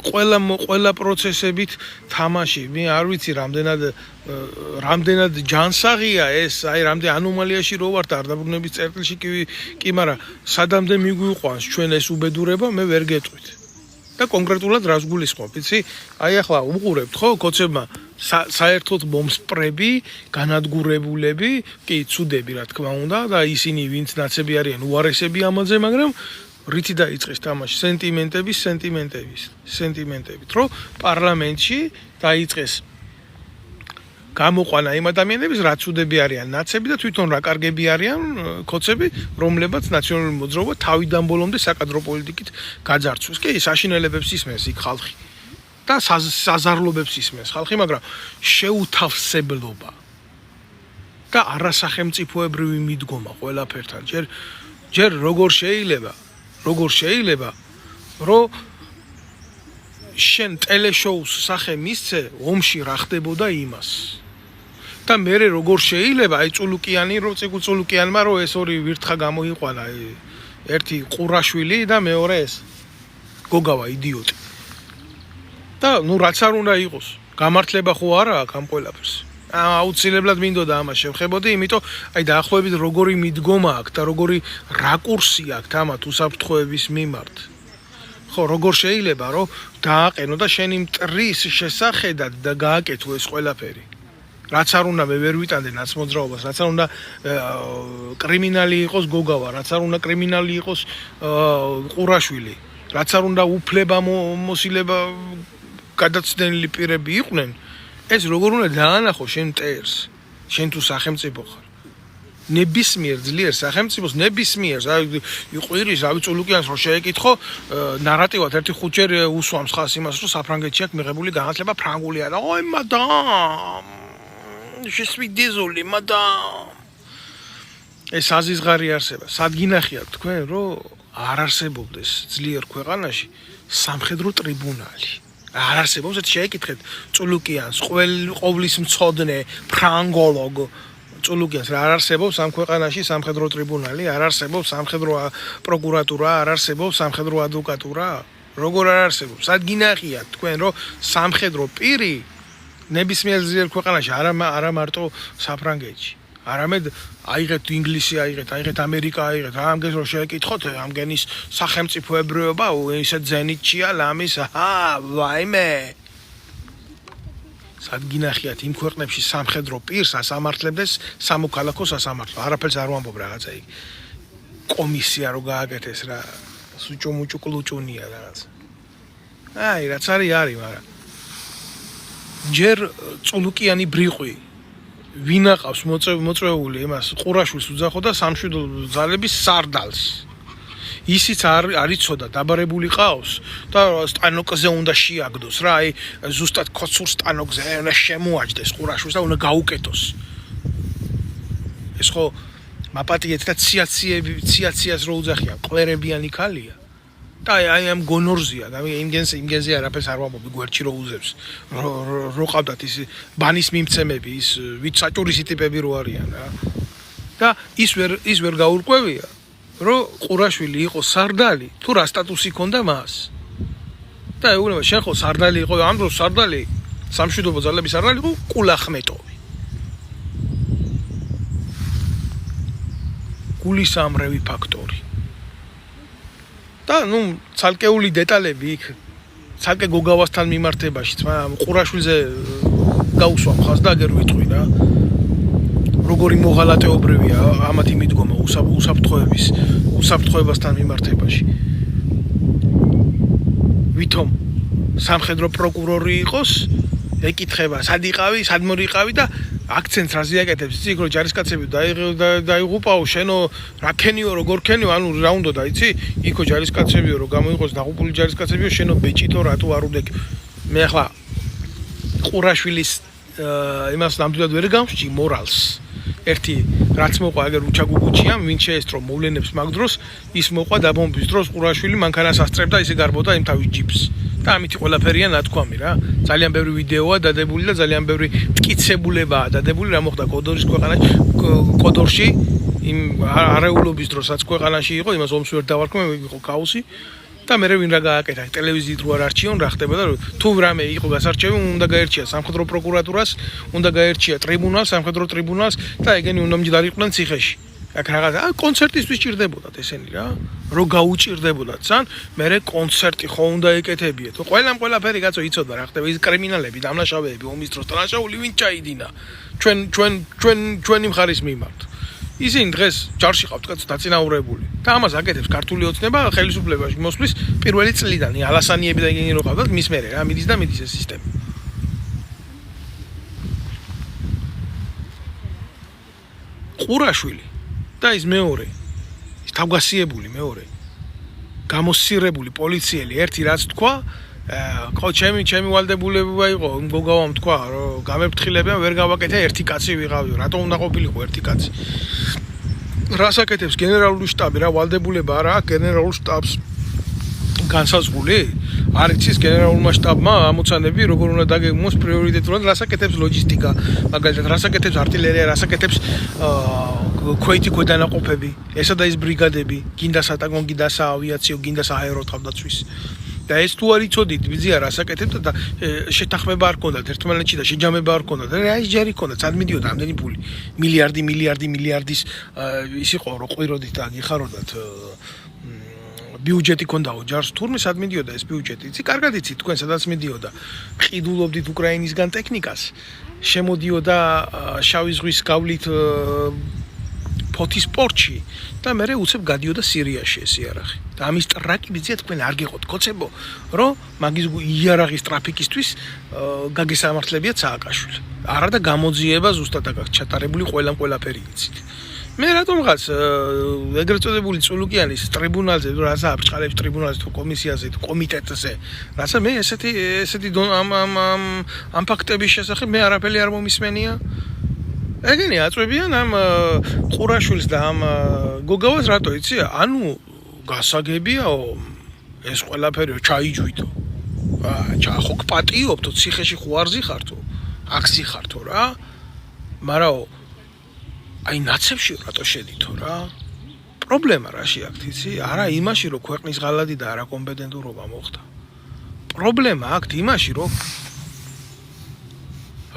ყველა პროცესებით თამაში, მე არ ვიცი რამდენად ჯანსაღია ეს, აი რამდენ ანომალიაში რო ვართ არდაბრუნების წერტილში კი, მაგრამ სადამდე მიგვიყვანს ჩვენ ეს უბედურება, მე ვერ გეტყვით. და კონკრეტულად რას გულისხმობ, იცი? აი ახლა უყურებთ ხო, კოცებმა საერთოდ მომსპრები, განადგურებულები, კი, ცუდები რა თქმა უნდა და ისინი ვინც ნაცები არიან უარესები ამაზე, მაგრამ რითი დაიწყეს თამაში სენტიმენტებით, რომ პარლამენტში დაიწყეს გამოყვანა იმ ადამიანების რაც ცუდები არიან ნაცები და თვითონ რა კარგები არიან კოცები, რომლებაც ნაციონალური მოძრაობა თავიდან ბოლომდე საკადრო პოლიტიკით გაძარცვეს. კი, საშინელებებს ისმენს იქ ხალხი და საზარლობებს ისმენს ხალხი, მაგრამ შეუთავსებლობა და არასახელმწიფოებრივი მიდგომა ყველაფერთან. ჯერ როგორ შეიძლება, რომ შენ ტელეშოუს სახე მისცე, ომში რა ხდებოდა იმას. და მე როგორ შეიძლება, აი წულუკიანი, რომ წულუკიანმა რომ ეს ორი ვირთხა გამოიყვანა, ერთი ყურაშვილი და მეორე ეს გოგავა იდიოტი. და ნუ რაც არ უნდა იყოს, გამართლება ხო არა აქ ამ ყველაფერს. აუცილებლად მინდოდა ამას შევხებოდი, იმიტომ აი დაახლოებით როგორი მიდგომა აქვს და როგორი რაკურსი აქვს ამათ უსაფრთხოების მიმართ. ხო, როგორ შეიძლება, რომ დააყენო და შენი მტრის შესახედად და გააკეთო ეს ყველაფერი. რაც არ უნდა მე ვერ ვიტანდი ნაცმოძრაობას, რაც არ უნდა კრიმინალი იყოს გოგავა, რაც არ უნდა კრიმინალი იყოს ყურაშვილი, რაც არ უნდა უფლება მოსილება გადაცდენილი პირები იყვნენ, ეს როგორ უნდა დაანახო შენ მტერს, შენ თუ სახელმწიფო ხარ. ნებისმიერ ძლიერ სახელმწიფოს ნებისმიერს იყვირის რავი წულუკიანს რომ შეეკითხო ნარატივად ერთი ხუთჯერ უსვამს ხას იმას რომ საფრანგეთში აქვს მიღებული განათლება ფრანგულია და ой მადამ je suis désolé madame ეს აზიზღარი არსება სადგინახიათ თქვენ რომ არ არსებობდეს ძლიერ ქვეყანაში სამხედრო ტრიბუნალი არ არსებობს ეს შეეკითხეთ წულუკიანს ყოვლის მცოდნე ფრანგოლოგ წულუკიანს არ არსებობს ამ ქვეყანაში სამხედრო ტრიბუნალი, არ არსებობს სამხედრო პროკურატურა, არ არსებობს სამხედრო ადვოკატურა. როგორ არ არსებობს? სადგინახიათ თქვენ რომ სამხედრო პირი ნებისმიერ ძლიერ ქვეყანაში არა მარტო საფრანგეთში. არამედ აიღეთ ინგლისი, აიღეთ ამერიკა, აიღეთ ამგეს რომ შეეკითხოთ ამგენის სახელმწიფოებრიობა, ისე ზენიტჩია ლამის, ვაიმე სადგინახიათ იმ ქვეყნებში სამხედრო პირს ასამართლებდეს სამოქალაქო სასამართლო. არაფერს არ ვამბობ რაღაცა იქ. კომისია რო გააკეთეს რა, სუჭუმუჭუ კლუჭუნია რაღაცა. აი, რაც არის, მაგრამ ჯერ წულუკიანი ბრიყვი ვინ აყავს მოწვეული იმას ყურაშვილს უძახო და სამშვიდობო ძალების სარდალს. ისიც არ იცოდა დაბარებული ყავს და სტანოკზე უნდა შეაგდოს რა, აი ზუსტად ქოცურ სტანოკზე უნდა შემოაჯდეს ყურაშვილს და უნდა გაუკეთოს. ეს ხო მაპატიეთ და ციაციას რო უძახიან, ყლერებიანი ქალია. და აი ამ გონორზია, და იმგენზე არაფერს არ ვამბობ, გვერდში რო უზებს. რო ყავდათ ის ბანის მიმცემები, ის ვით საჭურისი ტიპები რო არიან რა. და ის ვერ გაურკვევია. რომ ყურაშვილი იყო სარდალი, თუ რა სტატუსი ჰქონდა მას. და ეუბნება, შენ ხო სარდალი იყო, ამ დროს სარდალი, სამშვიდობო ძალების სარდალი იყო კულახმეტოვი. გულისამრევი ფაქტორი. და ნუ ცალკეული დეტალები იქ ცალკე გოგავასთან მიმართებაშიც, მაგრამ ყურაშვილზე გაუსვა მხარს და აგერ ვიტყვი რა. როგორი მოღალატეობრივია ამათი მიდგომა უსაფრთხოებასთან მიმართებაში. ვითომ სამხედრო პროკურორი იყოს, ეკითხება, სად იყავი, სად მორიყავი და აქცენტს რაზე აკეთებს, იცი, რომ ჯარისკაცები დაიღუპაო, შენო რა ქენიო, როგორ ქენიო, ანუ რა უნდა და იცი, იქო ჯარისკაცებიო, რომ გამოიყოს დაღუპული ჯარისკაცებიო, შენო ბეჭითო რატო არ უდეკ. მე ახლა ყურაშვილის იმას ნამდვილად ვერ გამსჭი მორალს. ერთი რაც მოყვა აგერ უჩაგუგუჩია, ვინ შეესტრო მოვლენებს მაგ დროს, ის მოყვა დაბომბვის დროს ყურაშვილი მანქანას ასწრებდა, ისე გარბოდა იმ თავის ჯიპს. და ამით ყველაფერია ნათქვამი რა. ძალიან ბევრი ვიდეოა დადებული და ძალიან ბევრი მტკიცებულებაა დადებული, რა მოხდა კოდორში, იმ არეულობის დროსაც ქვეყანაში იყო, იმას ომს ვერ დავარქმე, იყო ქაოსი. და მე ვინ რა გააკეთა ტელევიზიით რო არ არჩიონ რა ხდებოდა რომ თუ რამე იყო გასარჩევი უნდა გაერჩია სამხედრო პროკურატურას უნდა გაერჩია ტრიბუნალს სამხედრო ტრიბუნალს და ეგენი უნდა მჯდარიყვნენ ციხეში აქ რაღაც კონცერტისთვის ჭირდებოდათ ესენი რა რო გაუჭირდებოდათ სან მე კონცერტი ხო უნდა ეკეთებიეთ ყველაფერი კაცო იცოდა რა ხდება ის კრიმინალები დამნაშავეები ომის დროს დანაშაული ვინ ჩაიდინა ჩვენი მხარის მიმართ ისინი დღეს ჯარში ყავთ კაცო დაწინაურებული და ამას აკეთებს ქართული ოცნება ხელისუფლებაში მოსვლის პირველი წლიდან ალასანიები და ეგენი რო ყავდათ მის მერე რა მიდის ეს სისტემა ყურაშვილი და ის მეორე ის თავგასიებული მეორე გამოსცირებული პოლიციელი ერთი რაც თქვა ხო ჩემი ვალდებულება იყო მგოგავამ თქვა რომ გამეფრთხილებიან ვერ გავაკეთე ერთი კაცი ვიღავიო რატო უნდა ყოფილიყო ერთი კაცი რას აკეთებს გენერალური შტაბი რა ვალდებულება არა გენერალურ შტაბს განსაზღვრული არ იცის გენერალურმა შტაბმა ამოცანები როგორ უნდა დაგეგმოს პრიორიტეტულად რას აკეთებს ლოჯისტიკა მაგალითად რას აკეთებს არტილერია რას აკეთებს ქვეითი ქვედანაყოფები ესა და ის ბრიგადები გინდა სატანკო გინდა საავიაციო გინდა სააერო თავდაცვის და ეს თუ არ იცოდით ვიზია რას აკეთებდა და შეთანხმება არ ქონდათ ერთმანეთში და შეჯამება არ ქონდათ რა ის ჯერი ქონდათ სად მიდიოდა ამდენი ფული მილიარდის ის იყო რომ ყვიროდით და გიხაროდათ ბიუჯეტი ქონდაო ჯარს თურმე სად მიდიოდა ეს ბიუჯეტი იცი კარგად იცით თქვენ სადაც მიდიოდა ყიდულობდით უკრაინისგან ტექნიკას შემოდიოდა შავი ზღვის გავლით ფოთის პორტში და მე უცებ გადიოდა სირიაში ეს იარაღი და ამის ტრაკი ბიძია თქვენ არ გიყოთ კოცებო რომ მაგის იარაღის ტრაფიკისთვის გაგესამართლებიათ სააკაშვილი არა და გამოძიება ზუსტად აქ ჩატარებული ყველაფერი იცით მე რატომღაც ეგრეთ წოდებული წულუკიანის ტრიბუნალზე რაცა აბჭყალებს ტრიბუნალზე თუ კომისიაზე თუ კომიტეტზე რაცა მე ესეთი ამ ფაქტების შესახებ მე არაფერი არ მომისმენია ეგენი აწვევიან ამ ყურაშვილს და ამ გოგავას რატო იცი ანუ გასაგებიაო ეს ყველაფერი ჩაიჯვიდო ხო გპატიობთო ციხეში ხო არ ზიხართო აქ ზიხართო რა მაგრამ აი ნაცებში რატო შედითო რა პრობლემა რაში აქვს იცი არა იმაში რომ ქვეყნის ღალადი და არა კომპეტენტურობა მოხდა პრობლემა აქვს იმაში რომ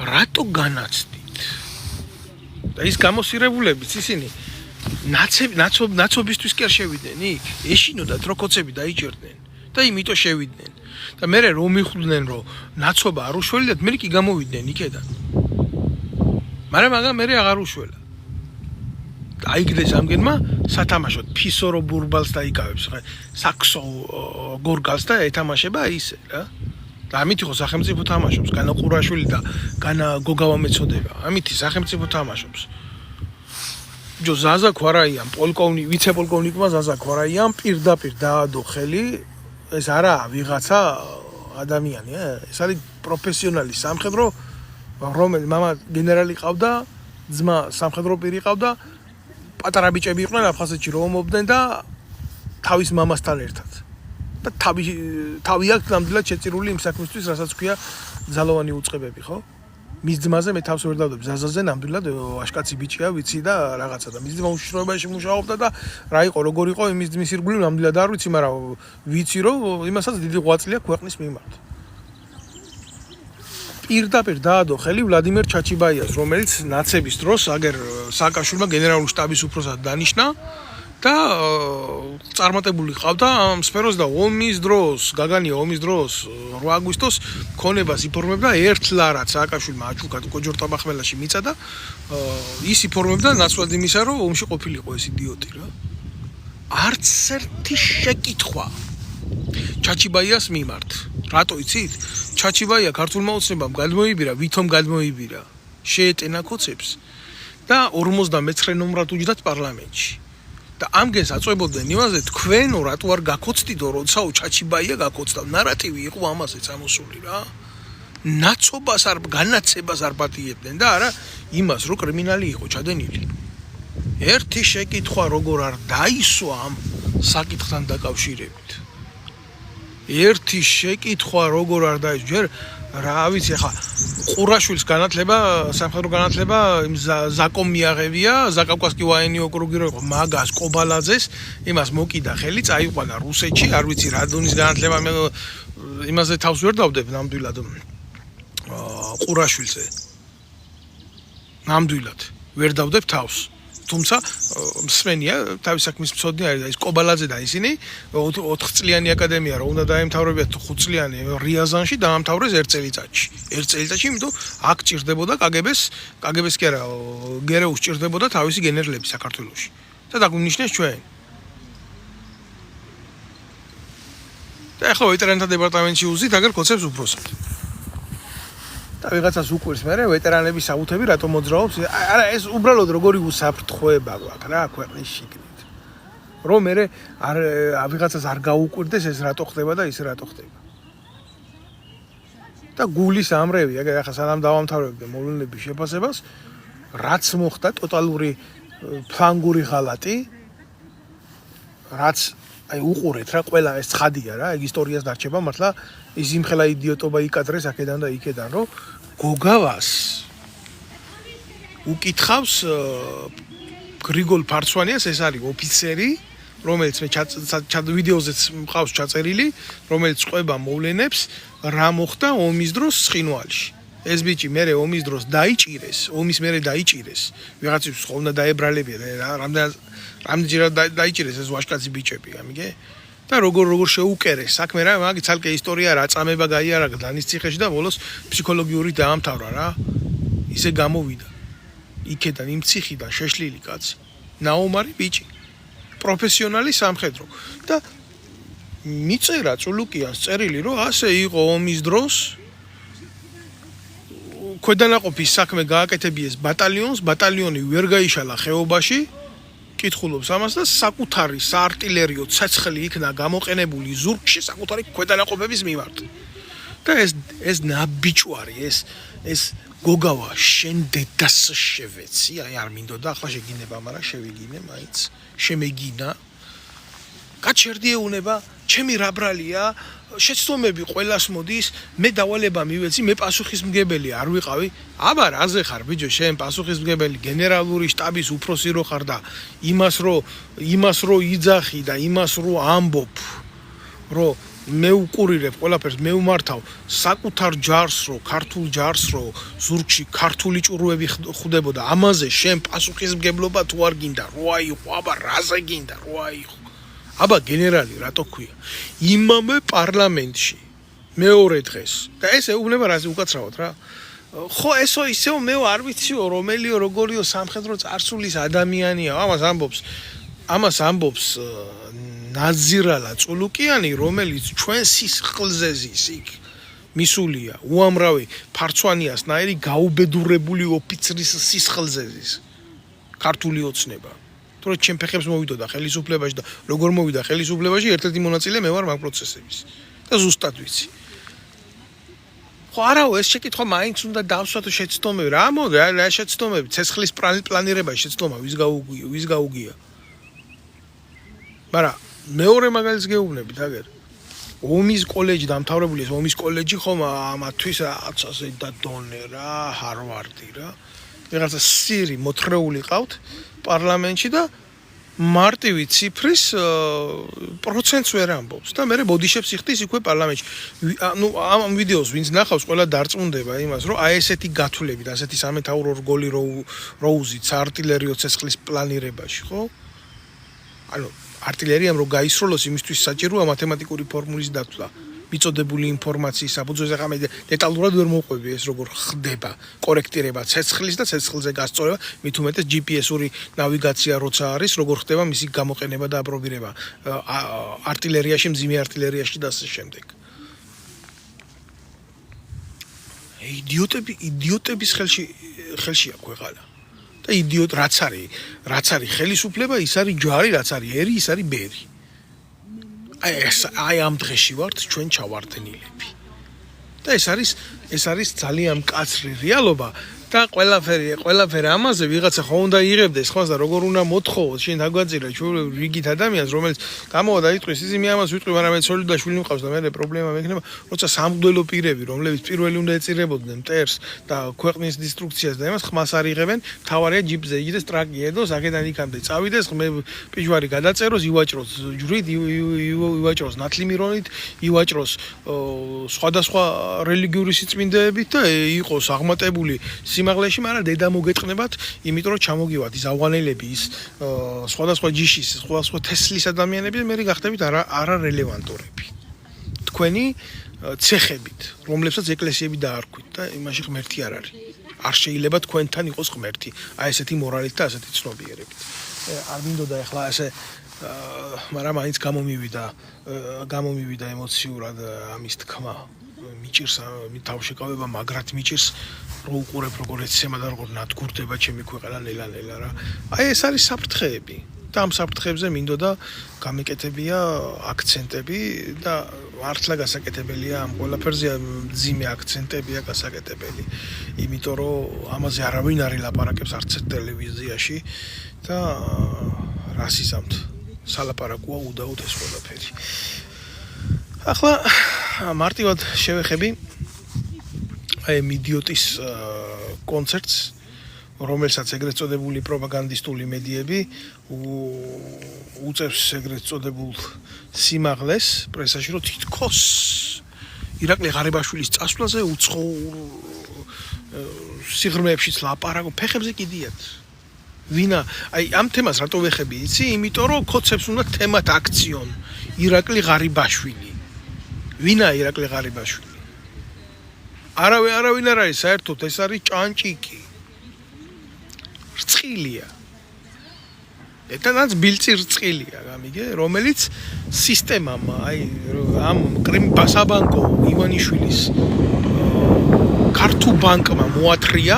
რატო განაცდით და ის გამოსირებულებიც ისინი ნაცობისთვის კი არ შევიდნენ იქ ეშინოდათ რო კოცები დაიჭერდნენ და იმიტომ შევიდნენ და მე რომ მიხვდნენ რომ ნაცობა არ უშველიათ მე კი გამოვიდნენ იქედან მაგრამ მე აღარ უშველა აიგდეს ამგენმა სათამაშოდ ფისორო ბურბალს დაიკავებს საქსო გორგალს და ეთამაშება ისე რა და ამით იყო სახელმწიფო თამაშობს განა ყურაშვილი და განა გოგავა მეწოდება ამით სახელმწიფო თამაშობს ჯო ზაზა ქვარაიან ვიცე-პოლკოვნიკმა ზაზა ქვარაიან პირდაპირ დაადო ხელი ეს არა ვიღაცა ადამიანია ეს არის პროფესიონალი სამხედრო რომელიც მამა გენერალი ყავდა ძმა სამხედრო პირი ყავდა პატარა ბიჭები იყვნენ აფხაზეთში რომ ომობდნენ და თავის მამასთან ერთად და თავი აქვს ნამდვილად შეწირული იმ საქმისთვის რასაც ქვია ძალოვანი უწყებები ხო მის ძმაზე მე თავს ვერ დავდებ ზაზაზე ნამდვილად აშკაცი ბიჭია ვიცი და რაღაცა და მის ძმა უშიშროებაში მუშაობდა და რა იყო როგორ იყო იმის ძმის ირგვლივ ნამდვილად არ ვიცი მაგრამ ვიცი რომ იმასაც დიდი ღვაწლია ქვეყნის მიმართ პირდაპირ დაადო ხელი ვლადიმერ ჩაჩიბაიას რომელიც ნაცების დროს აგერ სააკაშვილმა გენერალური შტაბის უფროსად დანიშნა და წარმატებული ყავდა ამ სფეროს და ომის დროს, გაგანია ომის დროს 8 აგვისტოს ქონებას იფორმებდა ერთ ლარად სააკაშვილმა აჩუქა კოჯორტაბახმელაში მიწა და ის იფორმებდა ნაცვლად იმისა, რომ ომში ყოფილიყო ეს იდიოტი რა. არც ერთი შეკითხვა ჩაჩიბაიას მიმართ. რატო იცით? ჩაჩიბაია ქართულმა ოცნებამ გადმოიბირა, ვითომ გადმოიბირა, შეეტენა ქოცებს და 59 ნომრად უჯდათ პარლამენტში. და ამგენს აწვებოდნენ იმაზე, თქვენო რატო არ გაქოცდიდო, როდესაც ჩაჩიბაია გაქოცდა. ნარატივი იყო ამაზე წამოსული რა. ნაცობას არ განაცებას არ პატიებდნენ და არა იმას, რომ კრიმინალი იყო ჩადენილი. ერთი შეკითხვა როგორ არ დაისვა ამ საკითხთან დაკავშირებით. ერთი შეკითხვა როგორ არ დაისვა. ჯერ რა ვიცი, ახლა ყურაშვილის განათლება, სამხედრო განათლება იმ ზაკომ მიაღებია, ზაკავკასკი ვაენი ოკრუგი რო იყო, მაგას კობალაძეს, იმას მოკიდა ხელი, წაიყვანა რუსეთში, არ ვიცი რა დონის განათლება, მე იმაზე თავს ვერ დავდებ ნამდვილად. ყურაშვილზე. ნამდვილად ვერ დავდებ თავს. თუმცა მსმენია თავის საქმის მცოდნე არის და ის კობალაძე და ისინი 4 წლიანი აკადემია რა უნდა დაემთავრებიათ 5 წლიანი რიაზანში დაამთავრეს 1 წელიწადში. 1 წელიწადში, იმიტომ აქ ჭირდებოდა კგბ-ს კი არა, გერეუს ჭირდებოდა თავისი გენერლები საქართველოში. და დაგვინიშნეს ჩვენ. და ახლა ვეტერანთა დეპარტამენტში უზით, აგერ ქოცებს უფროსად. და ვიღაცას უყვირს მე ვეტერანების საუთები რატომ მოძრაობს? არა, ეს უბრალოდ როგორი უსაფრთხოება გვაქვს რა ქვეყნის შიგნით. რომ მე არ ვიღაცას არ გაუკვირდეს ეს რატო ხდება და ის რატო ხდება. და გულის ამრევი, ახლა სანამ დავამთავრებდი მოვლენების შეფასებას, რაც მოხდა ტოტალური ფლანგური ღალატი, რაც აი უყურეთ რა, ყველა ეს ცხადია რა, ეგ ისტორიას დარჩება, მართლა ის იმხელა იდიოტობა იკადრეს აქედან და იქედან, რომ გოგავას უკითხავს გრიგოლ ფარცვანიას, ეს არის ოფიცერი, რომელიც მე ვიდეოზეც მყავს ჩაწერილი, რომელიც ყვება მოვლენებს, რა მოხდა ომის დროს ცხინვალში. ეს ბიჭი მერე ომის დროს დაიჭირეს, ომის მერე დაიჭირეს. ვიღაცის ხო უნდა დაებრალებია რა, რამდენჯერად დაიჭირეს ეს ვაშკაცი ბიჭები, ამიგე? და როგორ შეუკერეს საქმე რა, მაგ ცალკე ისტორია რა წამება გაიარაღა დანის ციხეში და ბოლოს ფსიქოლოგიური დაამთავრა რა. ისე გამოვიდა. იქედან იმ ციხიდან შეშლილი კაცი. ნაომარი ბიჭი. პროფესიონალი სამხედრო. და მიწერა წულუკიანს წერილი, რომ ასე იყო ომის დროს ქვედანაყოფის საქმე გააკეთებიეს ბატალიონს, ბატალიონი ვერ გაიშალა ხეობაში. კითხულობს ამას და საკუთარი საარტილერიო ცეცხლი იქნა გამოყენებული ზურგში საკუთარი ქვედანაყოფების მიმართ. და ეს ნაბიჭვარი, ეს გოგავა შენ დედას შევეცი, აი არ მინდოდა, ახლა შეგინება, მაგრამ შევიგინე მაინც, შემეგინა. გაჩერდიეუნება, ჩემი რა ბრალია, შეცდომები ყველას მოდის, მე დავალება მივეცი, მე პასუხისმგებელი არ ვიყავი. აბა რაზე ხარ ბიჭო, შენ პასუხისმგებელი გენერალური შტაბის უფროსი რო ხარ და იმას რო იძახი და იმას რო ამბობ, რომ მე უყურირებ ყველაფერს, მე ვმართავ საკუთარ ჯარს რო, ქართულ ჯარს რო, ზურგში ქართული ჭურვები ხვდებოდა, ამაზე შენ პასუხისმგებლობა თუ არ გინდა, რო აიღო, აბა რაზე გინდა, რო აიღო. აბა გენერალი რატო ქვია? იმამე პარლამენტში მეორე დღეს. და ეს ეუბნება რაზე უკაცრავად რა. ხო ესო ისეო მე არ ვიციო რომელიო როგორიო სამხედრო წარსულის ადამიანია. ამას ამბობს ნაზირალა წულუკიანი, რომელიც ჩვენ სისხლზე ზის იქ მისულია. უამრავი ფარცვანიასნაირი გაუბედურებული ოფიცრის სისხლზე ზის. ქართული ოცნება. თორე ჩემ ფეხებს მოვიდოდა ხელისუფლებაში და როგორ მოვიდა ხელისუფლებაში, ერთ-ერთი მონაწილე მე ვარ მაგ პროცესების. და ზუსტად ვიცი. ხო არაო, ეს შეკითხვა მაინც უნდა დავსვათო შეცდომები. რა მოდი, რა შეცდომები? ცეცხლის პლანირებაში შეცდომა ვის გაუგია. მაგრამ მეორე მაგალითს გეუბნებით, აგერ. ომის კოლეჯი დამთავრებული ეს ომის კოლეჯი ხომ ამათვის აცაზე და დონე რა, ჰარვარდი რა. ვიღაცა სირი მოთხრეული ყავთ პარლამენტში და მარტივი ციფრის პროცენტს ვერ ამბობს და მე ბოდიშებს იხდის იქვე პარლამენტში. ნუ ამ ვიდეოს ვინც ნახავს, ყველა დარწმუნდება იმას, რომ აი ესეთი გათვლებით, ასეთი სამეთაურო რგოლი რო უზით საარტილერიო ცეცხლის პლანირებაში, ხო? ანუ артиллериამ რო გაისროლოს იმისთვის საჭიროა მათემატიკური ფორმულის დათვლა. მიწოდებული ინფორმაციის საფუძველზე ხა მე დეტალურად ვერ მოვყვები ეს როგორ ხდება კორექტირება ცეცხლის და ცეცხლზე გასწორება მით უმეტეს GPS-ური ნავიგაცია როცა არის როგორ ხდება მისი გამოყენება და აპრობირება артиллерияში მძიმე артиллерияში და ასე შემდეგ იდიოტების ხელშია ქვეყანა და იდიოტ რაც არის ხელისუფლება ის არის ჯარი რაც არის ერი ის არის ბერი აი ამ დღეში ვართ ჩვენ ჩავარდნილები და ეს არის ძალიან მკაცრი რეალობა და ყველაფერი ამაზე ვიღაცა ხო უნდა იღებდეს ხმას და როგორ უნდა მოთხოვოს შენ დაგვაწირა ჩვენ რიგით ადამიანს რომელიც გამოვა და იტყვის ისი მე ამას ვიტყვი მაგრამ მე ცოლი და შვილი მყავს და მე პრობლემა მექნება როცა სამღვდელო პირები რომლებიც პირველი უნდა ეწირებოდნენ მტერს და ქვეყნის დისტრუქციას და იმას ხმას არ იღებენ თავარია ჯიპზე იგდეს ტრაკი ედოს აქედან იქამდე წავიდეს მე პიჟვარი გადაწეროს ივაჭროს ჯვრით ივაჭროს ნათლიმირონით ივაჭროს სხვადასხვა რელიგიური სიწმინდეებით და იყოს აღმატებული სიმაღლეში, მაგრამ დედა მოგეთყნებათ, იმიტომ რომ ჩამოგივათ ის ავღანელები, ის სხვადასხვა ჯიშის, სხვადასხვა თესლის ადამიანები და მე გახდებით არარელევანტურები. თქვენი ცეხებით, რომლებსაც ეკლესიები დაარქვით და იმაში ღმერთი არ არის. არ შეიძლება თქვენთან იყოს ღმერთი. აი ესეთი მორალით და ასეთი ცნობიერებით. არ მინდოდა ახლა ასე მაგრამ მაინც გამომივიდა ემოციურად ამის თქმა. მიჭირს თავშეკავება მაგრად მიჭირს რო უყურებ როგორ ეცემა და როგორ ნადგურდება ჩემი ქვეყანა ნელა რა. აი ეს არის საფრთხეები და ამ საფრთხეებზე მინდოდა გამეკეთებია აქცენტები და მართლა გასაკეთებელია ამ ყველაფერზე მძიმე აქცენტებია გასაკეთებელი. იმიტომ რომ ამაზე არავინ არ ელაპარაკებს არც ტელევიზიაში და რასიზმთ სალაპარაკოა უდაოდ ეს ყველაფერი. ახლა მარტივად შევეხები აი მიდიოტის კონცერტს რომელსაც ეგრეთ წოდებული პროპაგანდისტული მედიები უწევს ეგრეთ წოდებულ სიმაღლეს პრესაში რომ თითქოს ირაკლი ღარიბაშვილის წასვლაზე უცხო სიღრმეებშიც ლაპარაკო ფეხებზე კიდიათ ვინა აი ამ თემას რატო ვეხები იცი იმიტომ რომ კოცებს უნდა თემად აქციონ ირაკლი ღარიბაშვილი ვინა ირაკლი ღარიბაშვილი არავინ არ არის საერთოდ ეს არის ჭანჭიკი რწყილია ეთანაც ბილწი რწყილია გამიგე რომელიც სისტემამ აი ამ კრიმბასაბანკო ივანიშვილის ქართულ ბანკმა მოათრია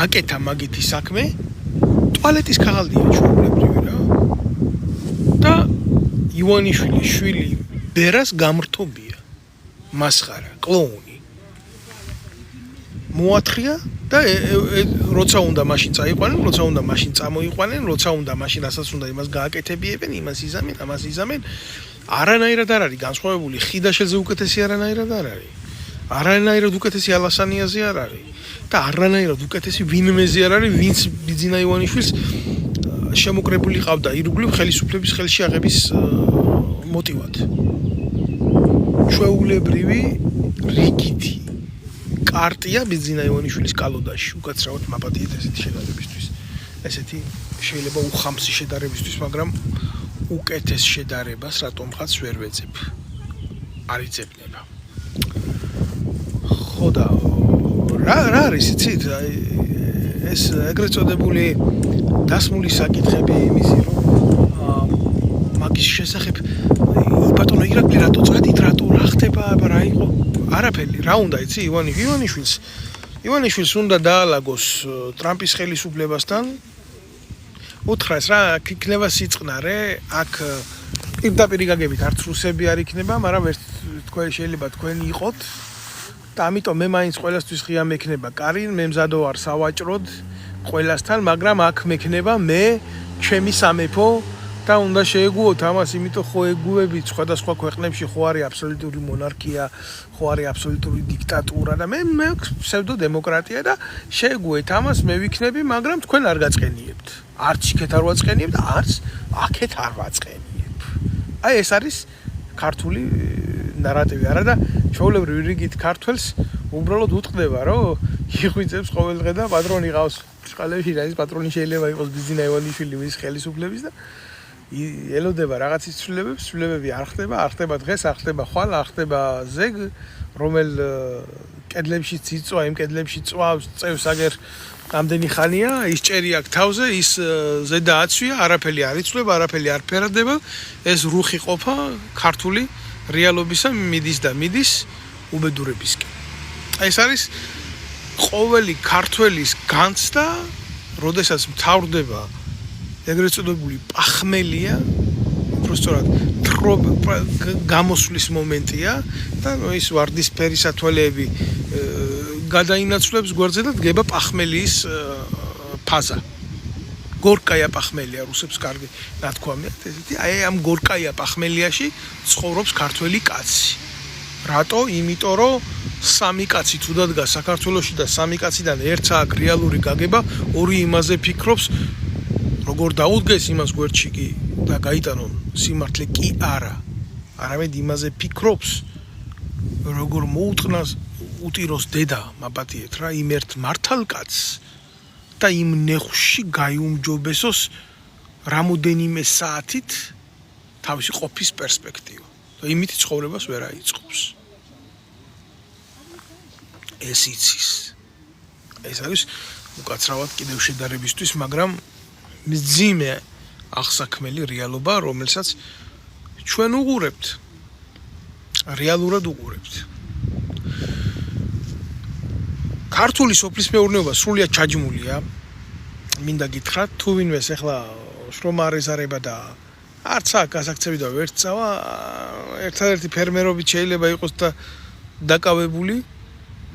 აკეთა მაგითი საქმე ტუალეტის ქაღალდია ჩვეულებრივი რა და ივანიშვილის შვილი ბერას გამრთობია მასხარა კლოუნი მოათრია და როცა უნდა მაშინ წაიყვანენ, როცა უნდა მაშინ წამოიყვანენ, როცა უნდა მაშინ ასაც უნდა იმას გააკეთებიებენ, იმას იზამენ, ამას იზამენ. არანაირად არ არის განსხვავებული ხიდაშელზე უკეთესი არანაირად არ არის. არანაირად უკეთესი ალასანიაზე არ არის. და არანაირად უკეთესი ვინმეზე არ არის, ვინც ბიძინა ივანიშვილს შემოკრებული ყავდა ირგვლივ ხელისუფლების ხელში აღების მოტივად. ჩვეულებრივი რიგითი კარტია ბიძინა ივანიშვილის კალოდაში უკაცრავად მაპატიეთ ესეთი შედარებისთვის. ესეთი შეიძლება უხამსი შედარებისთვის, მაგრამ უკეთეს შედარებას რატომღაც ვერ ვეძებ. არ იძებნება. ხო და რა არის იცით? ეს ეგრეთ წოდებული დასმული საკითხები იმისი რომ მაგის შესახებ ბატონო ირაკლი რატო წადით რატო რა ხდება რა იყო არაფერი რა უნდა იცი ივანიშვილს უნდა დაალაგოს ტრამპის ხელისუფლებასთან უთხრას რა იქნება სიწყნარე აქ პირდაპირ გაგებით არც რუსები არ იქნება მაგრამ ერთ თქვენ შეიძლება თქვენი იყოთ და ამიტომ მე მაინც ყველასთვის ღია მექნება კარი მე მზადო ვარ სავაჭროდ ყველასთან მაგრამ აქ მექნება მე ჩემი სამეფო და უნდა შეეგუოთ ამას, იმიტომ ხო ეგუებით სხვადასხვა ქვეყნებში ხო არის აბსოლუტური მონარქია, ხო არის აბსოლუტური დიქტატურა და მე ფსევდო დემოკრატია და შეეგუეთ ამას მე ვიქნები, მაგრამ თქვენ არ გაწყენიებთ. არც იქეთ არ ვაწყენიებ და არც აქეთ არ ვაწყენიებ. აი ეს არის ქართული ნარატივი არა და ჩვეულებრივი რიგით ქართველს უბრალოდ უტყდება, რომ იღვიძებს ყოველდღე და პატრონი ყავს წყალებში რაის პატრონი შეიძლება იყოს ბიზინა ივანიშვილი მის ხელისუფლების და ელოდება რაღაცის ცვლილებები არ ხდება დღეს, არ ხდება ხვალ, არ ხდება ზეგ, რომელ კედლებში წიწვა, იმ კედლებში წვავს, წევს აგერ ამდენი ხანია, ის ჭერი აქ თავზე, ის ზედა აცვია, არაფერი არ იცვლება, არაფერი არ ფერადება, ეს რუხი ყოფა ქართული რეალობისა მიდის უბედურებისკენ. ეს არის ყოველი ქართველის განცდა, როდესაც მთავრდება ეგრეთ წოდებული პახმელია, უბრალოდ გამოსვლის მომენტია და ის ვარდისფერი სათვალეები გადაინაცვლებს გვერდზე და დგება პახმელიის ფაზა. გორკაია პახმელია რუსებს კარგი ნათქვამია. აი ამ გორკაია პახმელიაში ცხოვრობს ქართველი კაცი. რატო? იმიტომ რომ სამი კაცი თუ დადგა საქართველოში და სამი კაციდან ერთს აქვს რეალური გაგება, ორი იმაზე ფიქრობს, როგორ დაუდგეს იმას გვერდში კი და გაიტანონ სიმართლე კი არა. არამედ იმაზე ფიქრობს, როგორ მოუტყნას უტიროს დედა მაპატიეთ რა იმ ერთ მართალ კაცს და იმ ნეხში გაიუმჯობესოს რამოდენიმე საათით თავისი ყოფის პერსპექტივა. და იმით ცხოვრებას ვერ აიწყობს. ეს იცის. ეს არის უკაცრავად კიდევ შედარებისთვის, მაგრამ მძიმე აღსაქმელი რეალობა, რომელსაც ჩვენ უყურებთ. რეალურად უყურებთ. ქართული სოფლის მეურნეობა სრულიად ჩაჯმულია. მინდა გითხრათ, თუ ვინმეს ახლა შრომა არ ეზარება და არც აქ გასაქცევი და ვერ წავა, ერთადერთი ფერმერობით შეიძლება იყოს და დაკავებული,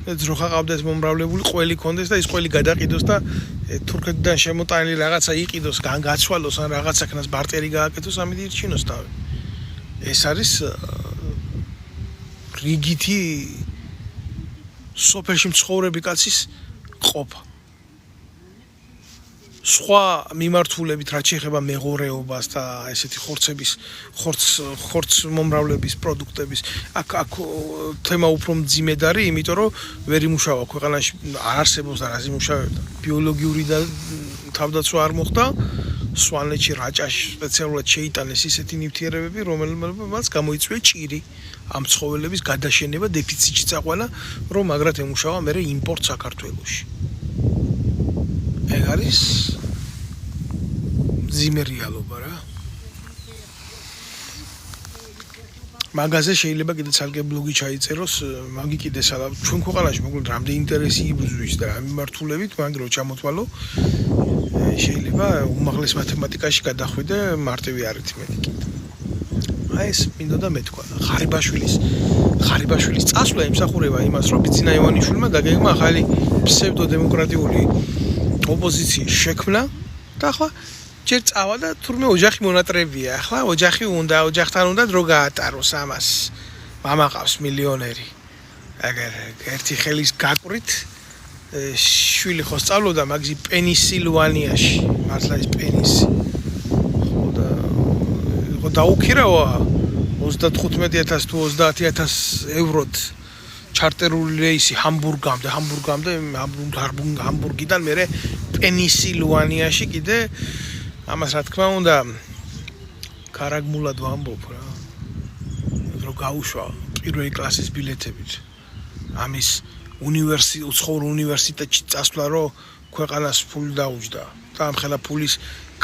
ძროხა ყავდეს მომრავლებული, ყველი კონდეს და ის ყველი გადაყიდოს და თურქეთიდან შემოტანილი რაღაცა იყიდოს, გაცვალოს ან რაღაცაკნას ბარტერი გააკეთოს, ამით ირჩინოს თავი. ეს არის რიგითი სოფელში მცხოვრები კაცის ყოფა. სხვა მიმართულებით რაც შეეხება მეღორეობას და ესეთი ხორც მომრავლების პროდუქტების აქ თემა უფრო მძიმედ არის, იმიტომ რომ ვერ იმუშავა ქვეყანაში, არ არსებობს და რას იმუშავებდა. ბიოლოგიური და თავდაცვა არ მოხდა, სვანეთში რაჭაში სპეციალურად შეიტანეს ისეთი ნივთიერებები, რომელმაც გამოიწვია ჭირი ამ ცხოველების გადაშენება, დეფიციტში წაყვანა, რომ მაგრად ემუშავა მერე იმპორტ საქართველოში. ეგ არის მძიმე რეალობა რა. მაგაზე შეიძლება კიდე ცალკე ბლოგი ჩაიწეროს, მაგი კიდე ჩვენ ქვეყანაში მოკლედ რამდენი ინტერესი იბრძვის და ამ მიმართულებით, მაგრამ რო ჩამოთვალო, შეიძლება უმაღლეს მათემატიკაში გადახვიდე მარტივი არითმეტიკით. აი ეს მინდოდა მეთქვა. ხარიბაშვილის წასვლა ემსახურება იმას, რომ ბიძინა ივანიშვილმა დაგეგმა ახალი ფსევდოდემოკრატიული ოპოზიციის შექმნა და ახლა ჯერ წავა და თურმე ოჯახი მონატრებია. ახლა ოჯახთან უნდა დრო გაატაროს ამას. მამა ყავს მილიონერი. აგერ ერთი ხელის გაკვრით შვილი ხო სწავლობდა მაგზი პენისილვანიაში, მართლა ის პენისი. ხო დაუქირავა 35,000 თუ 30,000 ევროთ ჩარტერული რეისი ჰამბურგიდან მერე პენისილვანიაში კიდე ამას რა თქმა უნდა კარაგმულად ვამბობ რა. რო გაუშვა პირველი კლასის ბილეთებით. ამის უნივერსიტეტში წასვლა რო ქვეყანას ფული დაუჯდა და ამ ხელა ფულის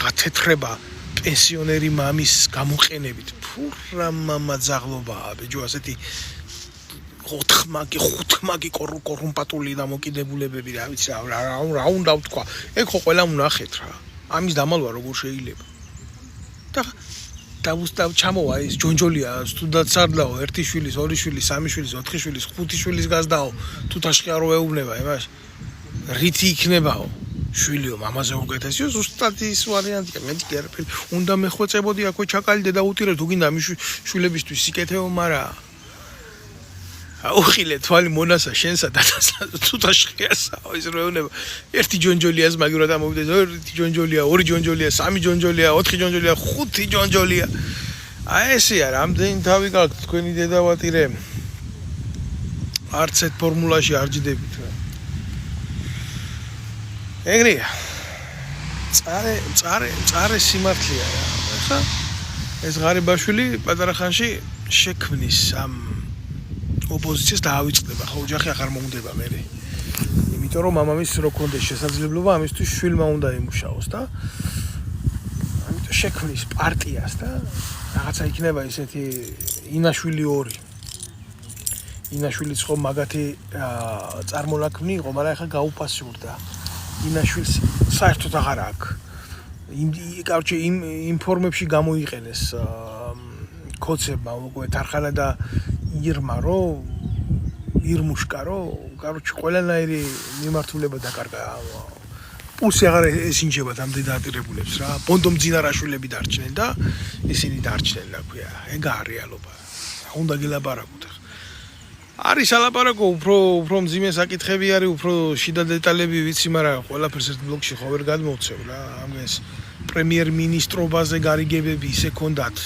გათეთრება პენსიონერი მამის გამოყენებით. ფურა მამა ძაღლობაა ბიჭო, ასეთი ხუთმაგი კორუმპატული დამოკიდებულებები რა ვიცი რა უნდა ვთქვა. ეგ ხო ყველა უნახეთ რა. ამის დამალვა როგორ შეიძლება. და ჩამოვა ის ჯონჯოლია თუდად სარდლაო, ერთი შვილის, ორი შვილის, სამი შვილის, ოთხი შვილის, ხუთი შვილის გაზდაო, თუ თაშყი არ ეუბნება იმას. რითი იქნებაო? შვილიო, მამაზე უკეთესიო, ზუსტად ის ვარიანტია. მეტი კი არაფერი. უნდა მეხვეწებოდი აქვე ჩაკალიდე და უტირე თუ გინდა მის შვილებისთვის სიკეთეო, მაგრამ აუხილე თვალი მონასა შენსა და თუ თაშყიასაო ის რეუნება. ერთი ჯონჯოლიას მაგივრად ამოვიდეს, ერთი ჯონჯოლია, ორი ჯონჯოლია, სამი ჯონჯოლია, ოთხი ჯონჯოლია, ხუთი ჯონჯოლია. აი ესეა, რამდენი თავი გაქვთ თქვენი დედავატირე. არც ერთ ფორმულაში არ ჯდებით რა. ეგრეა. წარე სიმართლეა რა. ახლა ეს ღარიბაშვილი პატარა ხანში შექმნის ამ ოპოზიციას დაავიწყდება, ხო ოჯახი აღარ მომდება მე. იმიტომ რომ მამამისს რო ქონდეს შესაძლებლობა ამისთვის შვილმა უნდა იმუშაოს და ამიტომ შექმნის პარტიას და რაღაცა იქნება ესეთი ინაშვილი 2. ინაშვილიც ხო მაგათი წარმონაქმნი იყო, მაგრამ ახლა გაუფასურდა. ინაშვილს საერთოდ აღარ აქვს. Короче, იმ ფორმებში გამოიყენეს კოცებმა უკვე თარხანა და ირმა რო ირმუშკა რო, короче, ყველანაირი მიმართულება დაკარგა. პულსი აღარ ესინჯება ამდენ დაატირებულებს რა. ბონდომ ძინარაშვილები დარჩნენ და ისინი დარჩნენ რა ქვია. ეგა რეალობა. უნდა გელაპარაკოთ. არის ალაპარაკო უფრო მძიმე საკითხები არის, უფრო შიდა დეტალები ვიცი, მაგრამ ყველაფერს ერთ ბლოკში ხო ვერ გადმოვცევ რა. ამას პრემიერ-მინისტრობაზე გარიგებები ისე ქონდათ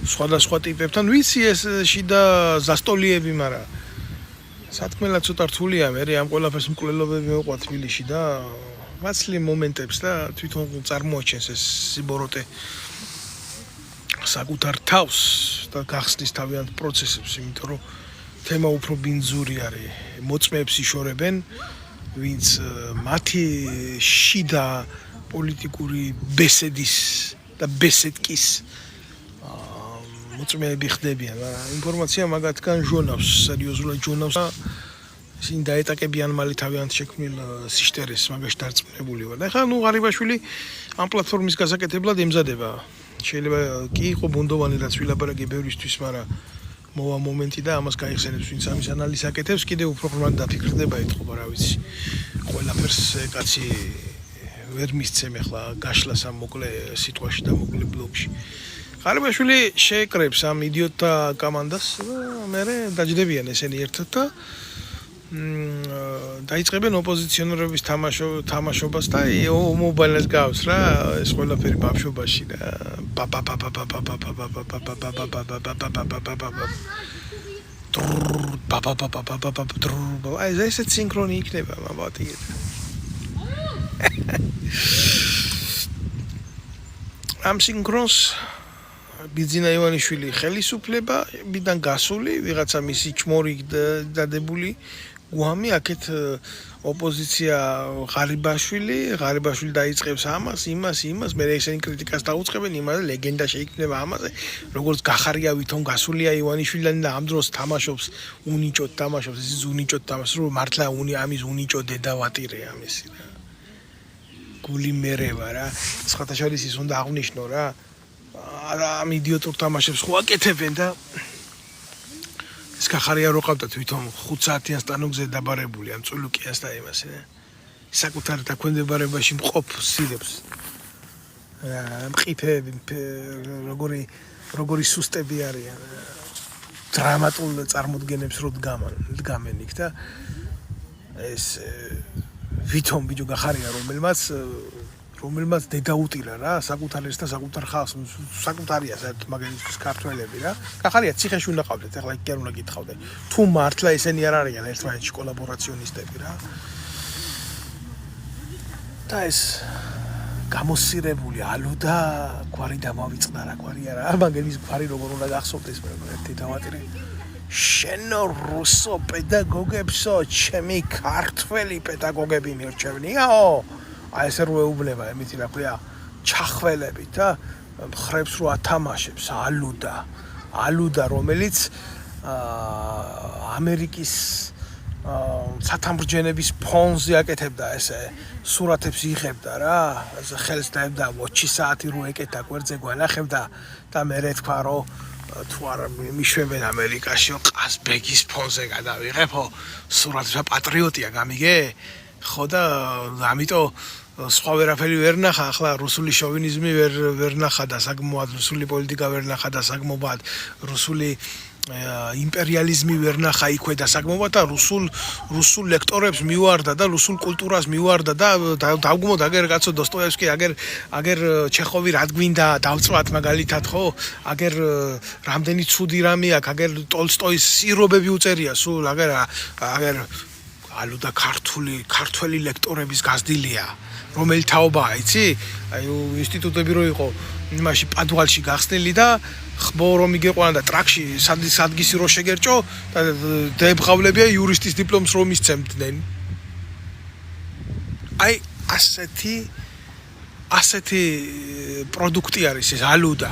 სხვადასხვა ტიპებთან, ვიცი ეს შიდა ზასტოლიები, მაგრამ სათქმელად ცოტა რთულია, მე ამ ყველაფერს მკვლელობები მეუყვა თბილისში და მაცლი მომენტებს და თვითონ წარმოაჩენს ეს სიბოროტე საკუთარ თავს და გახსნის თავიანთ პროცესებს, იმიტომ რომ თემა უფრო ბინძური არის. მოწმეებს იშორებენ, ვინც მათი შიდა პოლიტიკური ბესედის და ბესედკის მოწმეები ხდებიან, მაგრამ ინფორმაცია მაგათგან ჟონავს, სერიოზულად ჟონავს და ისინი დაეტაკებიან მალე თავიანთ შექმნილ სიშტერეს მაგაში დარწმუნებული ვარ. და ახლა ღარიბაშვილი ამ პლატფორმის გასაკეთებლად ემზადება. შეიძლება კი იყო ბუნდოვანი რაც ვილაპარაკე ბევრისთვის, მაგრამ მოვა მომენტი და ამას გაიხსენებს, ვინც ამის ანალიზს აკეთებს, კიდევ უფრო ღრმად დაფიქრდება ეთყობა, რა ვიცი. ყველაფერს კაცი ვერ მისცემ ახლა გაშლას ამ მოკლე სიტყვაში და მოკლე ბლოგში. ღარიბაშვილი შეეკრებს ამ იდიოტთა კომანდას და მერე დაჯდებიან ესენი ერთად და დაიწყებენ ოპოზიციონერების თამაშობას და მობაილს გავს რა ეს ყველაფერი ბავშვობაში და აი ესეც სინქრონი იქნება მაბათი ამ სინქრონს ბიძინა ივანიშვილი ხელისუფლება მიდან გასული ვიღაცა მისი ჩმორი დადებული გვამი აქეთ ოპოზიცია ღარიბაშვილი დაიწყებს იმას მე ესენი კრიტიკას დაუწყებენ იმაზე ლეგენდა შეიქმნება ამაზე როგორც გახარია ვითომ გასულია ივანიშვილიდან და ამ დროს თამაშობს უნიჭოდ თამაშობს ეს უნიჭოდ თამაშობს რომ მართლა ამის უნიჭო დედა ვატირე ამისი რა გული მერევა რა სხვათა შორის ის უნდა აღნიშნო რა ამ იდიოტურ თამაშებს ხო აკეთებენ და ეს გახარია რო ყავდათ ვითომ 5 საათიან სტანოგზე დაბარებული ამ წულუკიას და იმას საკუთარ დაქვემდებარებაში მყოფ სირებს მყიფეები როგორი სუსტები არიან დრამატულ წარმოდგენებს რო დგამენ იქ და ეს ვითომ ბიჭო გახარია რომელმაც დედა უტირა რა საკუთარ ეს და საკუთარ ხალხს საკუთარია საერთოდ მაგალითად ქართველები რა გახარია ციხეში უნდა ყავდეთ ახლა იქ კი არ უნდა გითხავდე თუ მართლა ესენი არ არიან ერთმანეთში კოლაბორაციონისტები რა და ეს გამოსირებული ალუდა გვარი დამავიწყდა რა გვარი არა მაგელის გვარი როგორ უნდა გახსოვდეს მე ერთი დავატირე შენო რუსო პედაგოგებსო ჩემი ქართველი პედაგოგები მირჩევნიაო აი ესე რო ეუბნება ემითი რა ქვია ჩახველებით და ხრებს რო ათამაშებს ალუდა რომელიც ამერიკის სათამბრჯენების ფონზე აკეთებდა ესე სურათებს იღებდა რა ხელს დაებდა ვოჩი საათი რო ეკეთა გვერდზე გვანახებდა და მე თქვა რომ თუ არა მიშვებენ ამერიკაში ყაზბეგის ფონზე გადავიღებო სურათსა პატრიოტია გამიგე ხო და ამიტომ სხვა ვერაფერი ვერ ნახა ახლა რუსული შოვინიზმი ვერ ნახა და საკმაოდ რუსული პოლიტიკა ვერ ნახა და საკმაოდ რუსული იმპერიალიზმი ვერ ნახა იქვე და საკმაოდ და რუსულ ლექტორებს მივარდა და რუსულ კულტურას მივარდა და დავგმოთ აგერ კაცო დოსტოევსკი აგერ ჩეხოვი რა გვინდა დავწვათ მაგალითად ხო აგერ რამდენი ცუდი რამე აქვს აგერ ტოლსტოის სირობები უწერია სულ აგერ ალუდა ქართველი ლექტორების გაზრდილია რომელი თაობაა იცი აი ინსტიტუტები რო იყო იმაში პადვალში გახსნილი და ხბო რომ იგეყვანა და ტრაქში სადგისი რო შეგერჭო და დაებღავლებია იურისტის დიპლომს რომ ისცემდნენ აი ასეთი პროდუქტი არის ეს ალუდა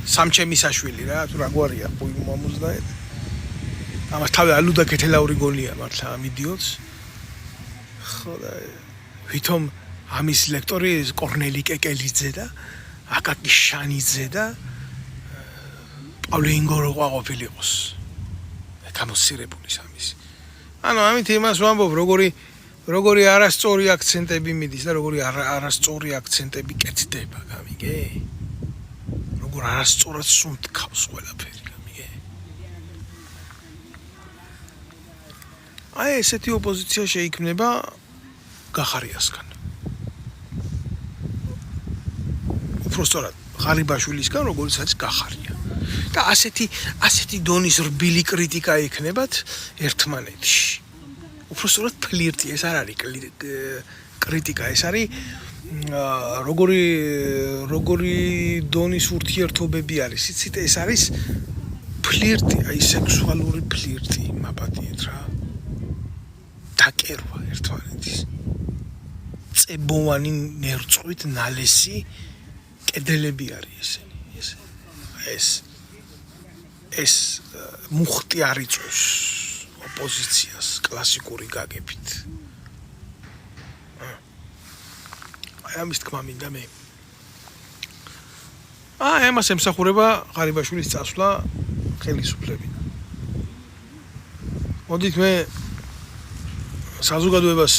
სამჩემისაშვილი რა თუ რა გვარია ყუი მომუზნაე ამას თავი ალუდა კეთილაური გონია მართლა ამ იდიოტს ხო და ვითომ ამის ლექტორი კორნელი კეკელიძე და აკაკი შანიძე და პავლე ინგორო ყოფილიყოს გამოსირებული სამის ანუ ამით იმას ვამბობ როგორი არასწორი აქცენტები მიდის და როგორი არასწორი აქცენტები კეთდება გამიგე როგორ არასწორად სუნთქავს ყველაფერი გამიგე აი ესეთი ოპოზიცია შეიქმნება გახარიასგან უბრალოდ ღარიბაშვილისგან როგორც არის გახარია და ასეთი დონის რბილი კრიტიკა ექნებათ ერთმანეთში უბრალოდ ფლირტი ეს არ არის კრიტიკა ეს არის როგორი დონის ურთიერთობები არის იცით ეს არის ფლირტი აი სექსუალური ფლირტი მაპატიეთ რა დაკერვა ერთმანეთის წებოვანი ნერწყვით ნალესი კედელები არის ესენი ეს მუხტი არ იწვევს ოპოზიციას კლასიკური გაგებით აი ამის თქმა მინდა მე ამას ემსახურება ღარიბაშვილის წასვლა ხელისუფლებიდან მოდით მე საზოგადოებას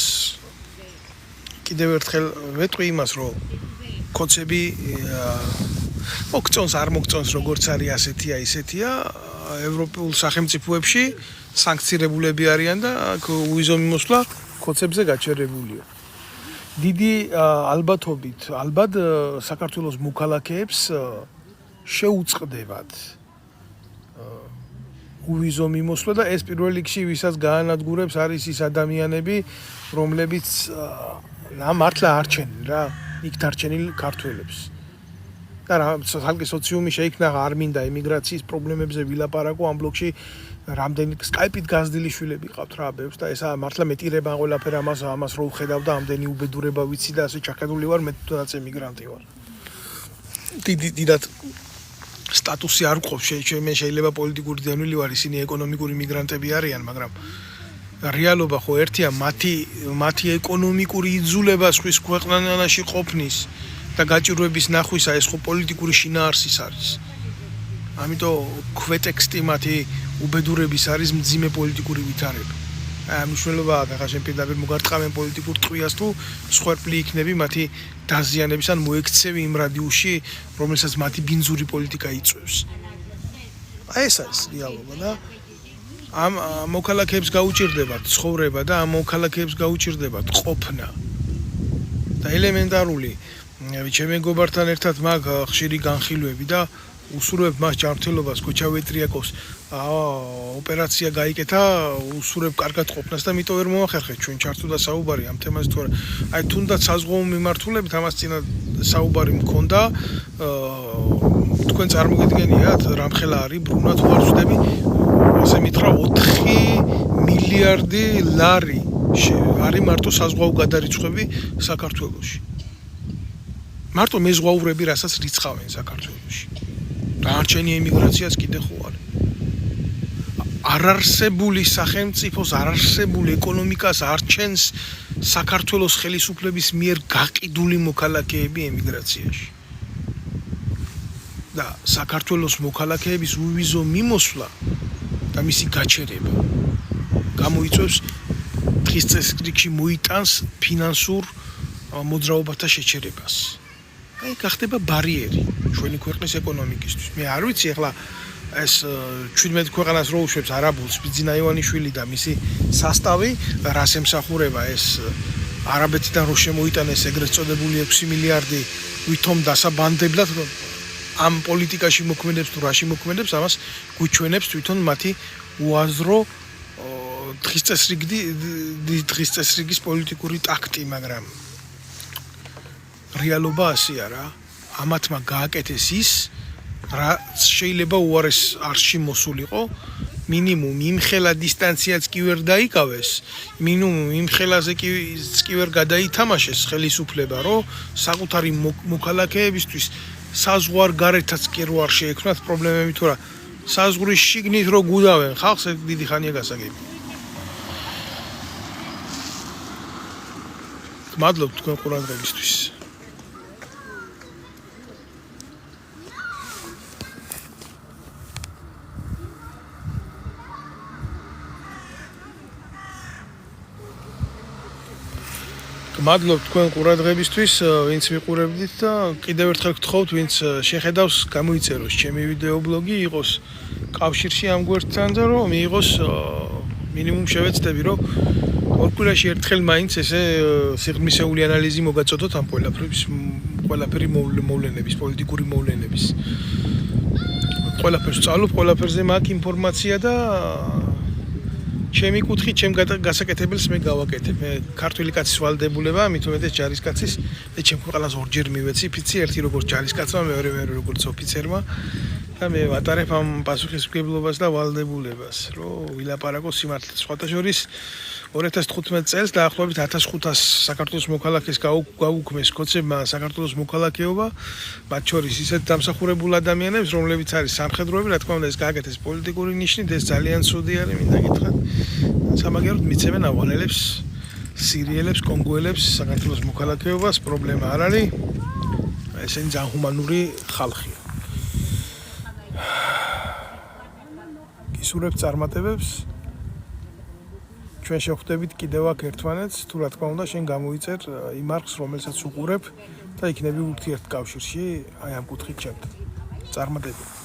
კიდევ ერთხელ ვეტყვი იმას რომ კოცები მოგწონს არ მოგწონს როგორც არის ასეთია ისეთია ევროპულ სახელმწიფოებში სანქცირებულები არიან და აქ უიზო მიმოსვლა კოცებზე გაჩერებულია დიდი ალბათობით ალბათ საქართველოს მოქალაქეებს შეუწყდებათ უვიზო მიმოსვლა და ეს პირველ რიგში ვისაც გაანადგურებს არის ის ადამიანები რომლებიც მართლა არჩენილ რა იქ დარჩენილ ქართველებს და რა ხალხი სოციუმი შეიქმნა არ მინდა ემიგრაციის პრობლემებზე ვილაპარაკო ამ ბლოკში რამდენი სკაიპით გაზრდილი შვილები ყავთ რა ბევრს და ესა მართლა მეტირება ყველაფერ ამას რო ვხედავ და ამდენი უბედურება ვიცი და ასე ჩახედული ვარ მე თვითონაც ემიგრანტი ვარ დიდად სტატუსი არ გვყავს მე შეიძლება პოლიტიკური დევნილი ვარ ისინი ეკონომიკური მიგრანტები არიან მაგრამ რეალობა ხო ერთია მათი ეკონომიკური იძულება სხვის ქვეყანაში ყოფნის და გაჭირვების ნახვისა ეს ხო პოლიტიკური შინაარსის არის ამიტომ ქვეტექსტი მათი უბედურების არის მძიმე პოლიტიკური ვითარება აი მნიშვნელობაა ხა შენ პირდაპირ მოგარტყამენ პოლიტიკურ ტყვიას თუ სხვერპლი იქნები მათი დაზიანების ან მოექცევი იმ რადიუსში რომელსაც მათი ბინძური პოლიტიკა იწვევს აი ეს არის რეალობა და ამ მოქალაქეებს გაუჭირდებათ ცხოვრება და ამ მოქალაქეებს გაუჭირდებათ ყოფნა და ელემენტარული ჩემ მეგობართან ერთად მაგ ხშირი განხილვები და უსურვებ მას ჯანმრთელობას კოჩავეტრიაკოვს ოპერაცია გაიკეთა უსურვებ კარგად ყოფნას და მიტო ვერ მოახერხეთ ჩვენ ჩართულდა საუბარი ამ თემაზე თუ აი თუნდაც საზღვაო მიმართულებით ამას წინა საუბარი მქონდა თქვენ წარმოგიდგენიათ რამხელა არის ბრუნა თუ არ ვწდები ასე მითხრა 4 მილიარდი ლარი არის მარტო საზღვაო გადარიცხვები საქართველოში მარტო მეზღვაურები რასაც რიცხავენ საქართველოში დარჩენი ემიგრაციას კიდე ხო არის არარსებული სახელმწიფოს არარსებული ეკონომიკას არჩენს საქართველოს ხელისუფლების მიერ გაყიდული მოქალაქეები ემიგრაციაში და საქართველოს მოქალაქეების უვიზო მიმოსვლა და მისი გაჩერება გამოიწვევს დღის წესრიგში მოიტანს ფინანსურ მოძრაობათა შეჩერებას აი გახდება ბარიერი ჩვენი ქვეყნის ეკონომიკისთვის მე არ ვიცი ახლა ეს 17 ქვეყანას რო უშვებს არაბულს ბიძინა ივანიშვილი და მისი სასტავი რას ემსახურება ეს არაბეთიდან რო შემოიტანეს ეგრეთ წოდებული 6 მილიარდი ვითომ დასაბანდებლად ამ პოლიტიკაში მოქმედებს თუ რაში მოქმედებს ამას გვიჩვენებს თვითონ მათი უაზრო დღის წესრიგის პოლიტიკური ტაქტი, მაგრამ რეალობა ასეა რა. ამათმა გააკეთეს ის, რაც შეიძლება უარეს არსში მოსულიყო. მინიმუმ იმ ხელა დისტანციაც კი ვერ დაიკავეს, მინიმუმ იმ ხელაზე კი ვერ გადაითამაშეს ხელისუფლება, რომ საკუთარი მოქალაქეებისთვის საზღვარგარეთაც კი არ შეექმნათ პრობლემები თუ რა. საზღვრის შიგნით რო გუდავენ ხალხს, დიდი ხანია გასაგები. მადლობთ თქვენ ყურადღებისთვის. მადლობთ თქვენ ყურადღებისთვის, ვინც მიყურებდით და კიდევ ერთხელ გთხოვთ, ვინც შეხედავს, გამოიწეროს ჩემი ვიდეო ბლოგი, იყოს კავშირში ამ გვერდთან და რომ მიიღოს მინიმუმ შევეცდები, რომ ორ კვირაში ერთხელ მაინც ესე სიღრმისეული ანალიზი მოგაწოდოთ ამ ყველაფერი მოვლენების, პოლიტიკური მოვლენების. ყველაფერს ვწავლობ, ყველაფერზე მაქვს ინფორმაცია და ჩემი კუთხით, ჩემ გასაკეთებელს მე გავაკეთებ. მე ქართული კაცის ვალდებულება, მით უმეტეს ჯარისკაცის, და ჩემ ყველას ორჯერ მივეცი ფიცი, ერთი როგორც ჯარისკაცმა, მეორე როგორც ოფიცერმა და მე ვატარებ ამ პასუხისმგებლობას და ვალდებულებას, რომ ვილაპარაკო სიმართლეს. სხვათა შორის 2015 წელს დაახლოებით 1500 საქართველოს მოქალაქეს გაუქმეს კოცებმა საქართველოს მოქალაქეობა, მათ შორის ისეთ დამსახურებულ ადამიანებს, რომლებიც არის სამხედროები, რა თქმა უნდა, ეს გააკეთეს პოლიტიკური ნიშნით, ეს ძალიან ცუდი არის, მინდა გითხრათ. სამაგეროდ მიცემენ ავღანელებს, სირიელებს, კონგოელებს საქართველოს მოქალაქეობას, პრობლემა არ არის. ესენი ძალიან ჰუმანური ხალხია. გისურვებთ წარმატებებს. ჩვენ შევხვდებით კიდევ აქ ერთმანეთს, თუ რა თქმა უნდა, შენ გამოიწერ იმ არხს, რომელსაც უყურებ და იქნები ურთიერთკავშირში, აი ამ კუთხით ჩემთან. წარმატებები.